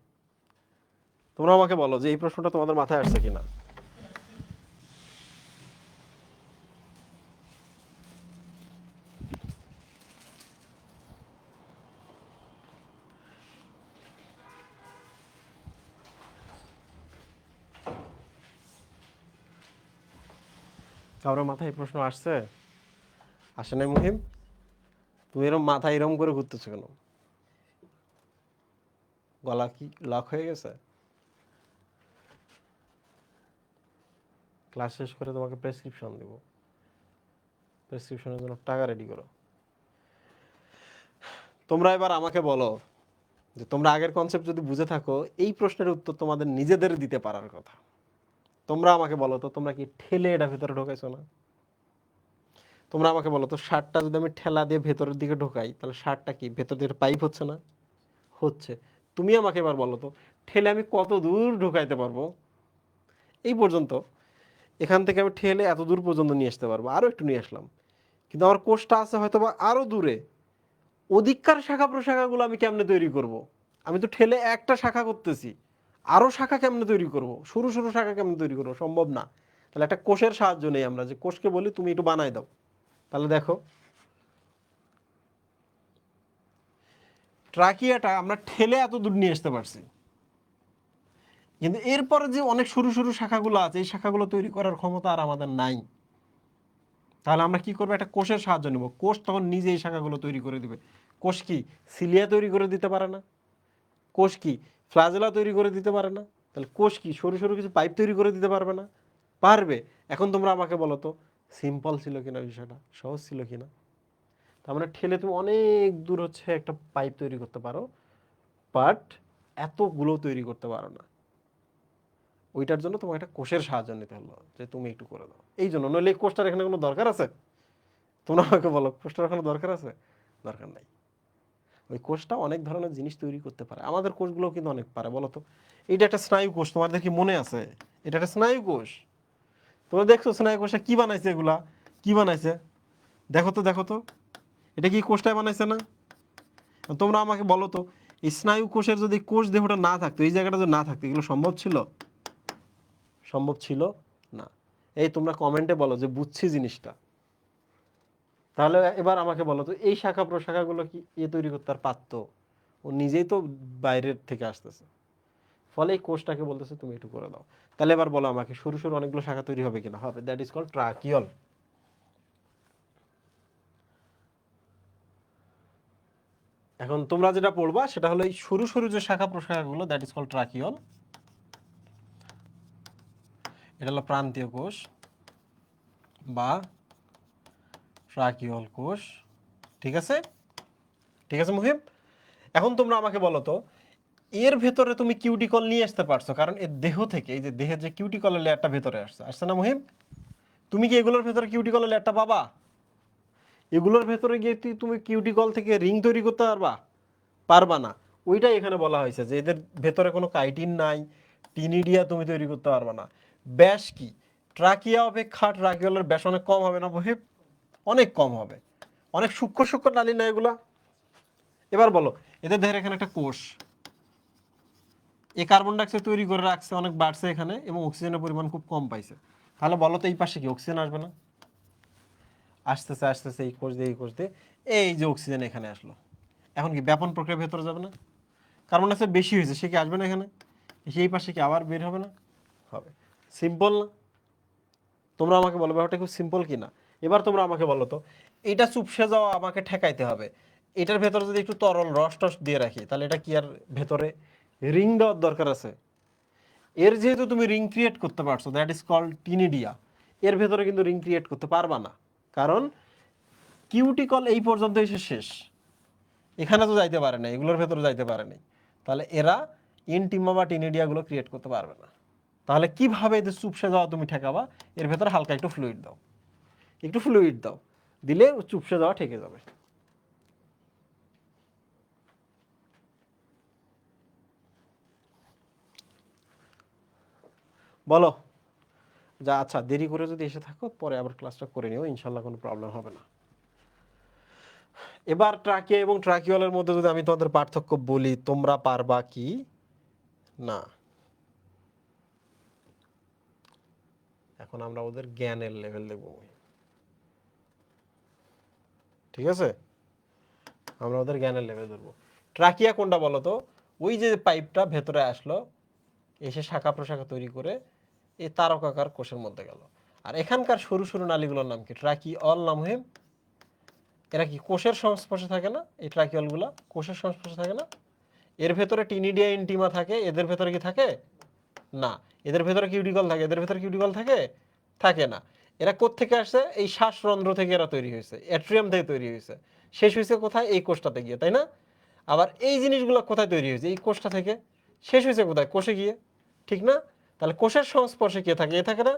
তোমরা আমাকে বলো যে এই প্রশ্নটা তোমাদের মাথায় আসছে কিনা। কারোর মাথায় এই প্রশ্ন আসছে? আসে নাই মুহিম? তুমি এরকম মাথা এরকম করে ঘুরতেছো কেন? গলা কি লক হয়ে গেছে? ক্লাস শেষ করে তোমাকে প্রেসক্রিপশন দিব, প্রেসক্রিপশনের জন্য টাকা রেডি করো। তোমরা এবার আমাকে বলো যে তোমরা আগের কনসেপ্ট যদি বুঝে থাকো, এই প্রশ্নের উত্তর তোমাদের নিজেদের দিতে পারার কথা। তোমরা আমাকে বলো তো, তোমরা কি ঠেলে এটা ভেতরে ঢোকাইছো না? তোমরা আমাকে বলো তো, শার্টটা যদি আমি ঠেলা দিয়ে ভেতরের দিকে ঢোকাই, তাহলে শার্টটা কি ভেতর দিয়ে পাইপ হচ্ছে না? হচ্ছে। তুমি আমাকে এবার বলো তো, ঠেলে আমি কত দূর ঢোকাইতে পারবো? এই পর্যন্ত, এখান থেকে আমি ঠেলে এত দূর পর্যন্ত নিয়ে আসতে পারবো, আরো একটু নিয়ে আসলাম, কিন্তু আমার কোষটা আছে হয়তো বা আরো দূরে। অধিককার শাখা প্রশাখাগুলো আমি কেমনে তৈরি করব? আমি তো ঠেলে একটা শাখা করতেছি, আরো শাখা কেমনে তৈরি করব? সরু সরু শাখা কেমনে তৈরি করবো? সম্ভব না। তাহলে একটা কোষের সাহায্য নেই আমরা, যে কোষকে বলি তুমি একটু বানাই দাও। তাহলে দেখো, ট্রাকিয়াটা আমরা ঠেলে এত দূর নিয়ে আসতে পারছি, কিন্তু এরপরে যে অনেক সরু সরু শাখাগুলো আছে এই শাখাগুলো তৈরি করার ক্ষমতা আর আমাদের নাই। তাহলে আমরা কি করবো, একটা কোষের সাহায্য নেব। কোষ তখন নিজে এই শাখাগুলো তৈরি করে দিবে। কোষ কি সিলিয়া তৈরি করে দিতে পারে না? কোষ কি ফ্লাজেলা তৈরি করে দিতে পারে না? তাহলে কোষ কি সরু সরু কিছু পাইপ তৈরি করে দিতে পারবে না? পারবে। এখন তোমরা আমাকে বলো তো সিম্পল ছিল কিনা, বিষয়টা সহজ ছিল কিনা? তার মানে ঠেলে তুমি অনেক দূর হচ্ছে একটা পাইপ তৈরি করতে পারো, বাট এতগুলো তৈরি করতে পারো না। ওইটার জন্য তোমাকে একটা কোষের সাহায্য নিতে হলো, যে তুমি একটু করে দাও। এই জন্য, নইলে এই কোষটার এখানে কোনো দরকার আছে? তোমরা আমাকে বলো কোষটার এখানে দরকার আছে? দরকার নাই। ওই কোষটা অনেক ধরনের জিনিস তৈরি করতে পারে, আমাদের কোষগুলো কিন্তু অনেক পারে। বলো তো, এইটা একটা স্নায়ু কোষ, তোমাদের কি মনে আছে? এটা একটা স্নায়ু কোষ। তোমরা দেখছো স্নায়ু কোষে কি বানাইছে? এগুলা কি বানাইছে? দেখো তো, দেখো তো, এটা কি কোষটাই বানাইছে না? তোমরা আমাকে বলো তো, এই স্নায়ু কোষের যদি কোষ দেহটা না থাকতো, এই জায়গাটা যদি না থাকতো, এগুলো সম্ভব ছিল? সম্ভব ছিল না। এই তোমরা কমেন্টে বলো যে বুঝছি জিনিসটা। তাহলে এবার আমাকে বলো তো, এই শাখা প্রশাখাগুলো কি এ তৈরি করতে আর পারতো? ও নিজেই তো বাইরের থেকে আসতেছে, ফলে এই কোষটাকে বলতেছে তুমি একটু করে দাও। তাহলে এবার বলো আমাকে, সরু সরু অনেকগুলো শাখা তৈরি হবে কিনা? হবে। That is called tracheole. এখন তোমরা যেটা পড়বা সেটা হলো এই সরু সরু যে শাখা প্রশাখাগুলো, দ্যাট ইজ কল্ড ট্রাকিওল। এটা হলো প্রান্তীয় কোষ বা ট্রাকিওল কোষ। ঠিক আছে, ঠিক আছে মুহিব। এখন তোমরা আমাকে বলো তো, এর ভেতরে তুমি কিউটিকল নিয়ে আসতে পারছো, কারণ এর দেহ থেকে, এই যে দেহের যে কিউটিকলের লেয়ারটা ভেতরে আসছে, আসছে না মুহিব? তুমি কি এগুলোর ভেতরে কিউটিকলের লেয়ারটা পাবা? এগুলোর ভেতরে গিয়ে তুমি কিউটিকল থেকে রিং তৈরি করতে পারবা? পারবা না। ওইটাই এখানে বলা হয়েছে যে এদের ভেতরে কোনো কাইটিন নাই, টিনিডিয়া তুমি তৈরি করতে পারবা না। ব্যাস কি ট্রাকিয়া অপেক্ষা ট্রাকিওলের ব্যাস অনেক কম হবে না মুহিব? অনেক কম হবে। অনেক সূক্ষ্ম সূক্ষ্ম নালী না এগুলা? এবার বলো, এদের দেহের এখানে একটা কোষ, এই কার্বন ডাইঅক্সাইড তৈরি করে রাখছে, অনেক বাড়ছে এখানে, এবং অক্সিজেনের পরিমাণ খুব কম পাইছে। তাহলে বলো তো এই পাশে কি অক্সিজেন আসবে না? আসতেছে আসতেছে, এই কোষ দিয়ে এই কোষ দিয়ে, এই যে অক্সিজেন এখানে আসলো। এখন কি ব্যাপন প্রক্রিয়ার ভেতরে যাবে না? কার্বন ডাইঅক্সাইড বেশি হয়েছে, সে কি আসবে না এখানে? সেই পাশে কি আবার বের হবে না? হবে। সিম্পল না? তোমরা আমাকে বলো ব্যাপারটা খুব সিম্পল কি না? এবার তোমরা আমাকে বলো তো, এটা চুপসে যাওয়া আমাকে ঠেকাইতে হবে। এটার ভেতরে যদি একটু তরল রস টস দিয়ে রাখি, তাহলে এটা কি আর ভেতরে রিং দেওয়ার দরকার আছে? এর যেহেতু তুমি রিং ক্রিয়েট করতে পারছো, দ্যাট ইজ কল্ড টিনিডিয়া। এর ভেতরে কিন্তু রিং ক্রিয়েট করতে পারবা না, কারণ কিউটিকল এই পর্যন্ত এসে শেষ, এখানে তো যাইতে পারে না, এগুলোর ভেতরে যাইতে পারে নাই। তাহলে এরা ইনটিমা বা টিনিডিয়াগুলো ক্রিয়েট করতে পারবে না। তাহলে কিভাবে এদের চুপসে যাওয়া তুমি ঠেকাবা? এর ভেতরে হালকা একটু ফ্লুইড দাও, একটু ফ্লুইড দাও, দিলে চুপসে যাওয়া ঠেকে যাবে। বলো যা। আচ্ছা, দেরি করে যদি এসে থাকো পরে আবার ক্লাসটা করে নিও, ইনশাল্লাহ কোনো প্রবলেম হবে না। এবার ট্রাকিয়া এবং ট্রাকিওলের মধ্যে যদি আমি তোমাদের পার্থক্য বলি, তোমরা পারবা কি না? এখন আমরা ওদের জ্ঞানের লেভেল দেখব, ঠিক আছে? আমরা ওদের জ্ঞানের লেভেল ধরবো। ট্রাকিয়া কোনটা বলো তো? ওই যে পাইপটা ভেতরে আসলো, এসে শাখা প্রশাখা তৈরি করে এই তারকাকার কোষের মধ্যে গেল। আর এখানকার সরু সরু নালীগুলোর নাম কি? ট্রাকিঅল নাম হয়ে। এরা কি কোষের সংস্পর্শে থাকে না? এই ট্রাকিঅলগুলা কোষের সংস্পর্শে থাকে না? এর ভেতরে টিনিডিয়া ইনটিমা থাকে, এদের ভেতরে কি থাকে? না। এদের ভেতরে কিউটিকল থাকে, এদের ভেতরে কিউটিকল থাকে? থাকে না। এরা কোত্থেকে আসছে? এই শ্বাসরন্ধ্র থেকে এরা তৈরি হয়েছে, অ্যাট্রিয়াম থেকে তৈরি হয়েছে। শেষ হয়েছে কোথায়? এই কোষটাতে গিয়ে, তাই না? আবার এই জিনিসগুলো কোথায় তৈরি হয়েছে? এই কোষটা থেকে। শেষ হয়েছে কোথায়? কোষে গিয়ে, ঠিক না? তাহলে কোষের সংস্পর্শে কে থাকে? এ থাকে না?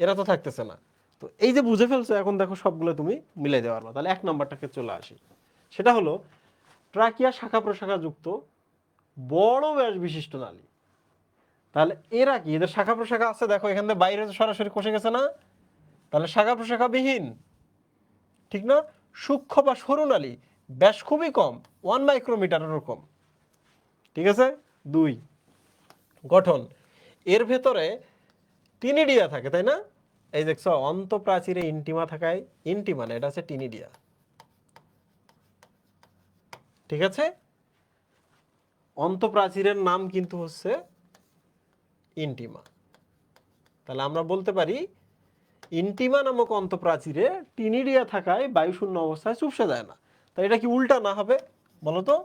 এরা তো থাকতেছে না। তো এই যে বুঝে ফেলছো, এখন দেখো সবগুলো তুমি মিলাই দেওয়ার পারবা। তাহলে এক নম্বরটাকে চলে আসি, সেটা হলো ট্রাকিয়া শাখা প্রশাখা যুক্ত বড় ব্যাস বিশিষ্ট নালী। তাহলে এরা কি? এদের শাখা প্রশাখা আছে, দেখো এখান থেকে বাইরে সরাসরি কোষে গেছে না? তাহলে শাখা প্রশাখা বিহীন, ঠিক না? সূক্ষ্ম বা সরু নালী, ব্যাস খুবই কম, 1 মাইক্রোমিটারেরও কম। ঠিক আছে? 2, গঠন। এর ভেতরে টিনিডিয়া থাকে, তাই না? এই দেখছো অন্তঃপ্রাচীরে ইনটিমা থাকায়, ইনটিমা না, এটা হচ্ছে টিনিডিয়া। ঠিক আছে? অন্তঃপ্রাচীরের নাম কিন্তু হচ্ছে ইন্টিমা। তাহলে আমরা বলতে পারি ইন্টিমা নামক অন্তঃপ্রাচীরে টিনিডিয়া থাকায় বায়ুশূন্য অবস্থায় চুপসে যায় না। তাই এটা কি উল্টা না হবে বলো তো?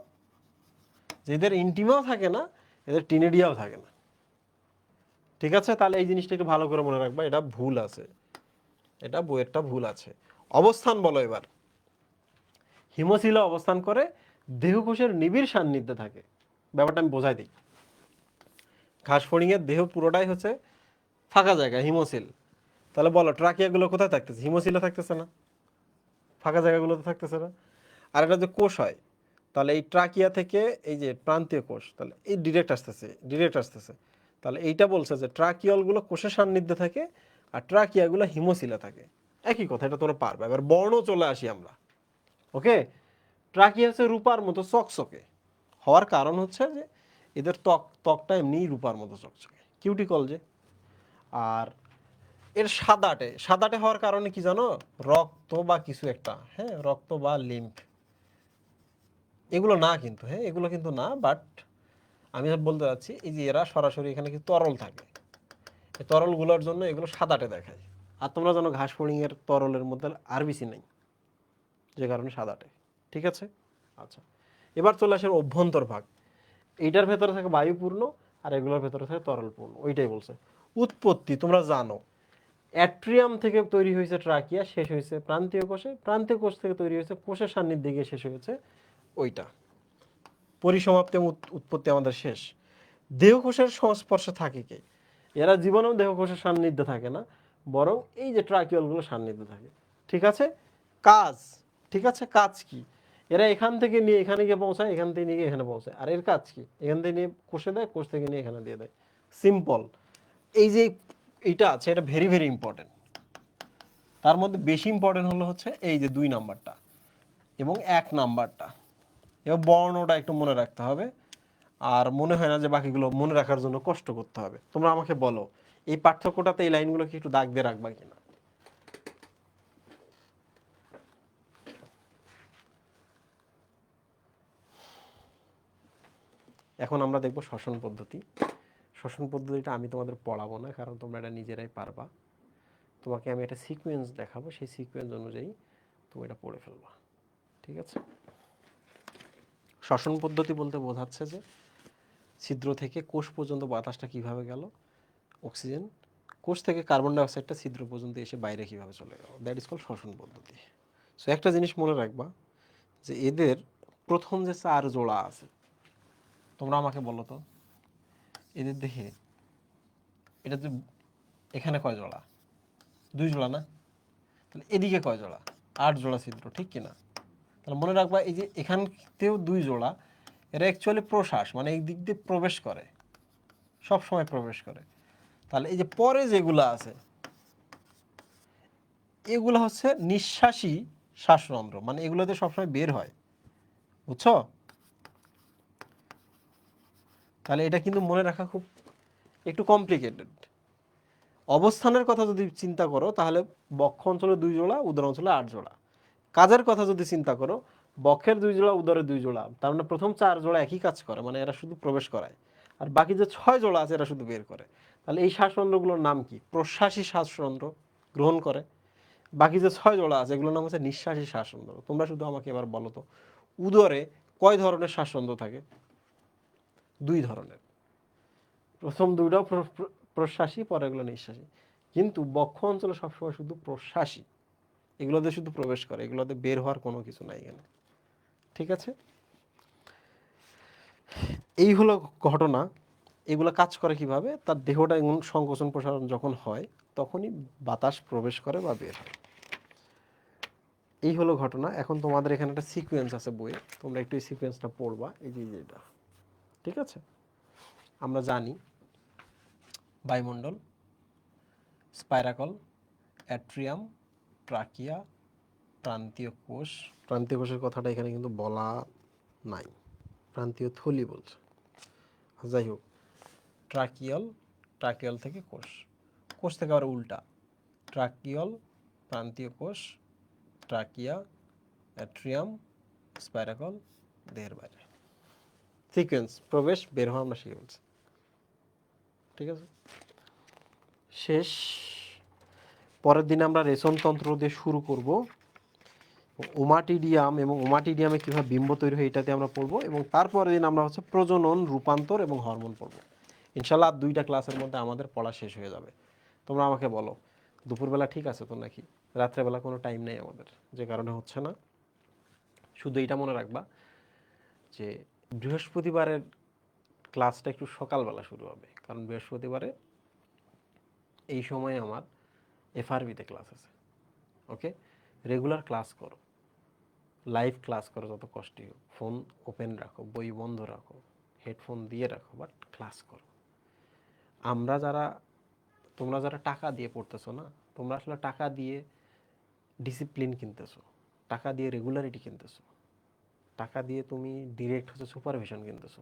যেদের ইন্টিমাও থাকে না এদের টিনিডিয়াও থাকে না। ঠিক আছে, তাহলে এই জিনিসটা একটু ভালো করে মনে রাখবা, এটা ভুল আছে, এটা বইয়েরটা ভুল আছে। অবস্থান বলো এবার। হিমশিলা অবস্থান করে দেহকোষের নিবিড় সান্নিধ্যে থাকে। ব্যাপারটা আমি বোঝাই দিই। ঘাসফড়িংয়ের দেহ পুরোটাই হচ্ছে ফাঁকা জায়গা, হিমশিল। তাহলে বলো ট্রাকিয়াগুলো কোথায় থাকতেছে? হিমশিলে থাকতেছে না? ফাঁকা জায়গাগুলো তো থাকতেছে না? আর এটা যে কোষ হয়, তাহলে এই ট্রাকিয়া থেকে এই যে প্রান্তীয় কোষ, তাহলে এই ডিরেক্ট আসতেছে। তাহলে এইটা বলছে যে ট্রাকিয়লগুলো কোষের সান্নিধ্যে থাকে আর ট্রাকিয়াগুলো হিমোসিলে থাকে। একই কথা, এটা তোমরা পারবে। এবার বর্ণ চলে আসি আমরা। ওকে, ট্রাকিয়া হচ্ছে রূপার মতো চকচকে হওয়ার কারণ হচ্ছে যে এদের ত্বকটা এমনিই রূপার মতো চকচকে, কিউটিকল যে। আর এর সাদাটে হওয়ার কারণে কি জানো? রক্ত বা কিছু একটা, হ্যাঁ, রক্ত বা লিম্ফ, এগুলো না কিন্তু, হ্যাঁ এগুলো কিন্তু না। বাট আমি বলতে চাচ্ছি এই যে এরা সরাসরি এখানে কিন্তু তরল থাকে, এই তরলগুলোর জন্য এগুলো সাদাটে দেখায়। আর তোমরা জানো ঘাস ফড়িংয়ের তরলের মধ্যে আরবিসি নেই, যে কারণে সাদাটে। ঠিক আছে, আচ্ছা। এবার চলে আসে অভ্যন্তর ভাগ। এইটার ভেতরে থাকে বায়ুপূর্ণ আর এগুলোর ভেতরে থাকে তরলপূর্ণ। ওইটাই বলছে। উৎপত্তি তোমরা জানো, অ্যাট্রিয়াম থেকে তৈরি হয়েছে ট্রাকিয়া, শেষ হয়েছে প্রান্তীয় কোষে, প্রান্তীয় কোষ থেকে তৈরি হয়েছে কোষের সান্নিধ্যে গিয়ে শেষ হয়েছে ওইটা। পরিসমাপ্তি এবং উৎপত্তি আমাদের শেষ। দেহকোষের সংস্পর্শে থাকে কে? এরা জীবনেও দেহকোষের সান্নিধ্যে থাকে না, বরং এই যে ট্রাকিওলগুলো সান্নিধ্যে থাকে। ঠিক আছে, কাজ, ঠিক আছে, কাজ কি? এরা এখান থেকে নিয়ে এখানে গিয়ে পৌঁছায়, এখান থেকে নিয়ে গিয়ে এখানে পৌঁছায়। আর এর কাজ কি? এখান থেকে নিয়ে কোষে দেয়, কোষ থেকে নিয়ে এখানে দিয়ে দেয়। সিম্পল। এই যে এইটা আছে, এটা ভেরি ভেরি ইম্পর্টেন্ট। তার মধ্যে বেশি ইম্পর্টেন্ট হলো হচ্ছে এই যে 2 নাম্বারটা এবং 1 নাম্বারটা। এবার বর্ণটা একটু মনে রাখতে হবে। আর মনে হয় না যে বাকিগুলো মনে রাখার জন্য কষ্ট করতে হবে। তোমরা আমাকে বলো এই পার্থক্যটাতে এই লাইনগুলোকে একটু দাগ দিয়ে রাখবা কিনা। এখন আমরা দেখব শ্বসন পদ্ধতি। শ্বসন পদ্ধতিটা আমি তোমাদের পড়াবো না, কারণ তোমরা এটা নিজেরাই পারবা। তোমাকে আমি একটা সিকোয়েন্স দেখাবো, সেই সিকোয়েন্স অনুযায়ী তুমি এটা পড়ে ফেলবা। ঠিক আছে, শ্বসন পদ্ধতি বলতে বোঝাচ্ছে যে ছিদ্র থেকে কোষ পর্যন্ত বাতাসটা কিভাবে গেল, অক্সিজেন, কোষ থেকে কার্বন ডাই অক্সাইডটা ছিদ্র পর্যন্ত এসে বাইরে কিভাবে চলে গেল, দ্যাট ইজ কল্ড শ্বসন পদ্ধতি। সো একটা জিনিস মনে রাখবা যে এদের প্রথম যে 4 জোড়া আছে, তোমরা আমাকে বলো তো এদের দেখে এটা তো এখানে কয় জোড়া? 2 জোড়া না? তাহলে এদিকে কয় জোড়া? 8 জোড়া ছিদ্র, ঠিক কিনা? তাহলে মনে রাখবা এই যে এখানতেও 2 জোড়া, এরা অ্যাকচুয়ালি প্রশ্বাস মানে এই দিক দিয়ে প্রবেশ করে, সব সময় প্রবেশ করে। তাহলে এই যে পরে যেগুলো আছে এগুলো হচ্ছে নিঃশ্বাসী শ্বাসরন্ধ্র, মানে এগুলোতে সবসময় বের হয়, বুঝছো? তাহলে এটা কিন্তু মনে রাখা খুব একটু কমপ্লিকেটেড। অবস্থানের কথা যদি চিন্তা করো তাহলে বক্ষ অঞ্চলে 2 জোড়া, উদর অঞ্চলে 8 জোড়া। কাজের কথা যদি চিন্তা করো, বক্ষের 2 জোড়া, উদরের 2 জোড়া। তার মানে প্রথম 4 জোড়া একই কাজ করে, মানে এরা শুধু প্রবেশ করায়। আর বাকি যে 6 জোড়া আছে এরা শুধু বের করে। তাহলে এই শ্বাসরন্ধ্রগুলোর নাম কি? প্রশ্বাসী শ্বাসরন্ধ্র গ্রহণ করে। বাকি যে 6 জোড়া আছে এগুলোর নাম হচ্ছে নিঃশ্বাসী শ্বাসরন্ধ্র। তোমরা শুধু আমাকে এবার বলো তো উদরে কয় ধরনের শ্বাসরন্ধ্র থাকে? 2 ধরনের। প্রথম 2টাও প্রশ্বাসী, পরে এগুলো নিঃশ্বাসী। কিন্তু বক্ষ অঞ্চলে সবসময় শুধু প্রশ্বাসী, এগুলোতে শুধু প্রবেশ করে, এগুলোতে বের হওয়ার কোনো কিছু নাই এখানে। ঠিক আছে, এই হলো ঘটনা। এগুলো কাজ করে কিভাবে? তার দেহটা এমন সংকোচন প্রসারণ যখন হয় তখনই বাতাস প্রবেশ করে বা বের হয়। এই হলো ঘটনা। এখন তোমাদের এখানে একটা সিকোয়েন্স আছে বইয়ে, তোমরা একটু এই সিকোয়েন্সটা পড়বা। এই যে এটা, ঠিক আছে? আমরা জানি বায়ুমণ্ডল, স্পাইরাকল, অ্যাট্রিয়াম, ট্রাকিয়া, প্রান্তীয় কোষ। প্রান্তীয় কোষের কথাটা এখানে কিন্তু বলা নাই, প্রান্তীয় থলি বলছে। যাই হোক, ট্রাকিয়ল, ট্রাকিয়ল থেকে কোষ, কোষ থেকে আবার উল্টা, ট্রাকিয়ল, প্রান্তীয় কোষ, ট্রাকিয়া, অ্যাট্রিয়াম, স্পাইরাকল, দেহের বাইরে। সিকোয়েন্স, প্রবেশ বের হওয়া আমরা শিখে ফেলছি। ঠিক আছে, শেষ। পরের দিন আমরা রেশনতন্ত্র দিয়ে শুরু করব। ওমাটিডিয়াম এবং ওমাটিডিয়ামে কীভাবে বিম্ব তৈরি হয় এটাতে আমরা পড়বো, এবং তারপরের দিন আমরা হচ্ছে প্রজনন, রূপান্তর এবং হরমোন পড়বো। ইনশাল্লাহ 2টা ক্লাসের মধ্যে আমাদের পড়া শেষ হয়ে যাবে। তোমরা আমাকে বলো দুপুরবেলা ঠিক আছে তো নাকি? রাত্রেবেলা কোনো টাইম নেই আমাদের, যে কারণে হচ্ছে না। শুধু এইটা মনে রাখবা যে বৃহস্পতিবারের ক্লাসটা একটু সকালবেলা শুরু হবে, কারণ বৃহস্পতিবারে এই সময় আমার এফআরবিতে ক্লাস আছে। ওকে, রেগুলার ক্লাস করো, লাইভ ক্লাস করো, যত কষ্টই হোক। ফোন ওপেন রাখো, বই বন্ধ রাখো, হেডফোন দিয়ে রাখো, বাট ক্লাস করো। তোমরা যারা টাকা দিয়ে পড়তেছো না, তোমরা আসলে টাকা দিয়ে ডিসিপ্লিন কিনতেছো, টাকা দিয়ে রেগুলারিটি কিনতেছো, টাকা দিয়ে তুমি ডিরেক্ট হচ্ছে সুপারভিশন কিনতেছো,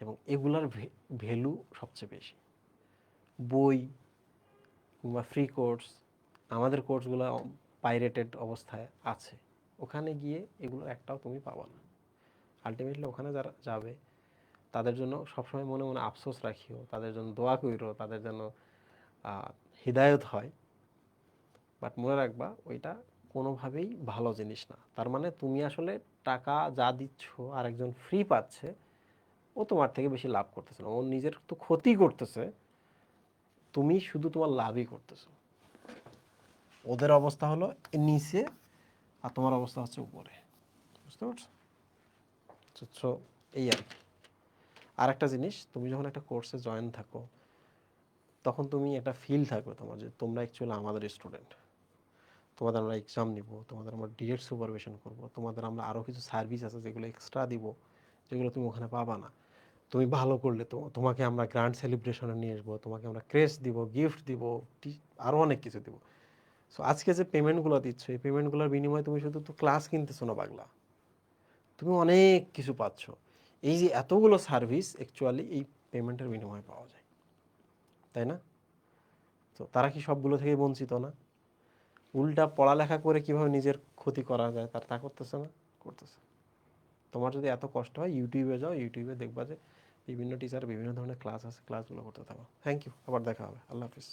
এবং এগুলার ভ্যালু সবচেয়ে বেশি। বই কিংবা ফ্রি কোর্স, আমাদের কোর্সগুলো পাইরেটেড অবস্থায় আছে, ওখানে গিয়ে এগুলো একটাও তুমি পাবা না। আলটিমেটলি ওখানে যারা যাবে তাদের জন্য সবসময় মনে মনে আফসোস রাখিও, তাদের জন্য দোয়া কইরো, তাদের জন্য হিদায়ত হয়। বাট মনে রাখবা ওইটা কোনোভাবেই ভালো জিনিস না। তার মানে তুমি আসলে টাকা যা দিচ্ছ আর একজন ফ্রি পাচ্ছে, ও তোমার থেকে বেশি লাভ করতেছে না, ও নিজের তো ক্ষতি করতেছে, তুমি শুধু তোমার লাভই করতেছো। ওদের অবস্থা হলো নিচে আর তোমার অবস্থা হচ্ছে উপরে, বুঝতে পারছো? তো এই আর কি। আর একটা জিনিস, তুমি যখন একটা কোর্সে জয়েন থাকো তখন তুমি একটা ফিল থাকবে তোমার যে তোমরা অ্যাকচুয়ালি আমাদের স্টুডেন্ট, তোমাদের আমরা এক্সাম নিব, তোমাদের আমরা ডিরেক্ট সুপারভিশন করব, তোমাদের আমরা আরও কিছু সার্ভিস আছে যেগুলো এক্সট্রা দিব, যেগুলো তুমি ওখানে পাবা না। তুমি ভালো করলে তো তোমাকে আমরা গ্র্যান্ড সেলিব্রেশনে নিয়ে আসবো, তোমাকে আমরা ক্রেস্ট দিব, গিফট দিব, আরও অনেক কিছু দিব। সো আজকে যে পেমেন্টগুলো দিচ্ছ, এই পেমেন্টগুলোর বিনিময়ে তুমি শুধু তো ক্লাস কিনতেছো না পাগলা, তুমি অনেক কিছু পাচ্ছ। এই যে এতগুলো সার্ভিস অ্যাকচুয়ালি এই পেমেন্টের বিনিময়ে পাওয়া যায়, তাই না? তো তারা কি সবগুলো থেকে বঞ্চিত না? উল্টা পড়ালেখা করে কিভাবে নিজের ক্ষতি করা যায় তা করতেছে না? করতেছে। তোমার যদি এত কষ্ট হয় ইউটিউবে যাও, ইউটিউবে দেখবা যে বিভিন্ন টিচার বিভিন্ন ধরনের ক্লাস আছে, ক্লাসগুলো করতে থাকো। থ্যাংক ইউ, আবার দেখা হবে। আল্লাহ হাফিজ।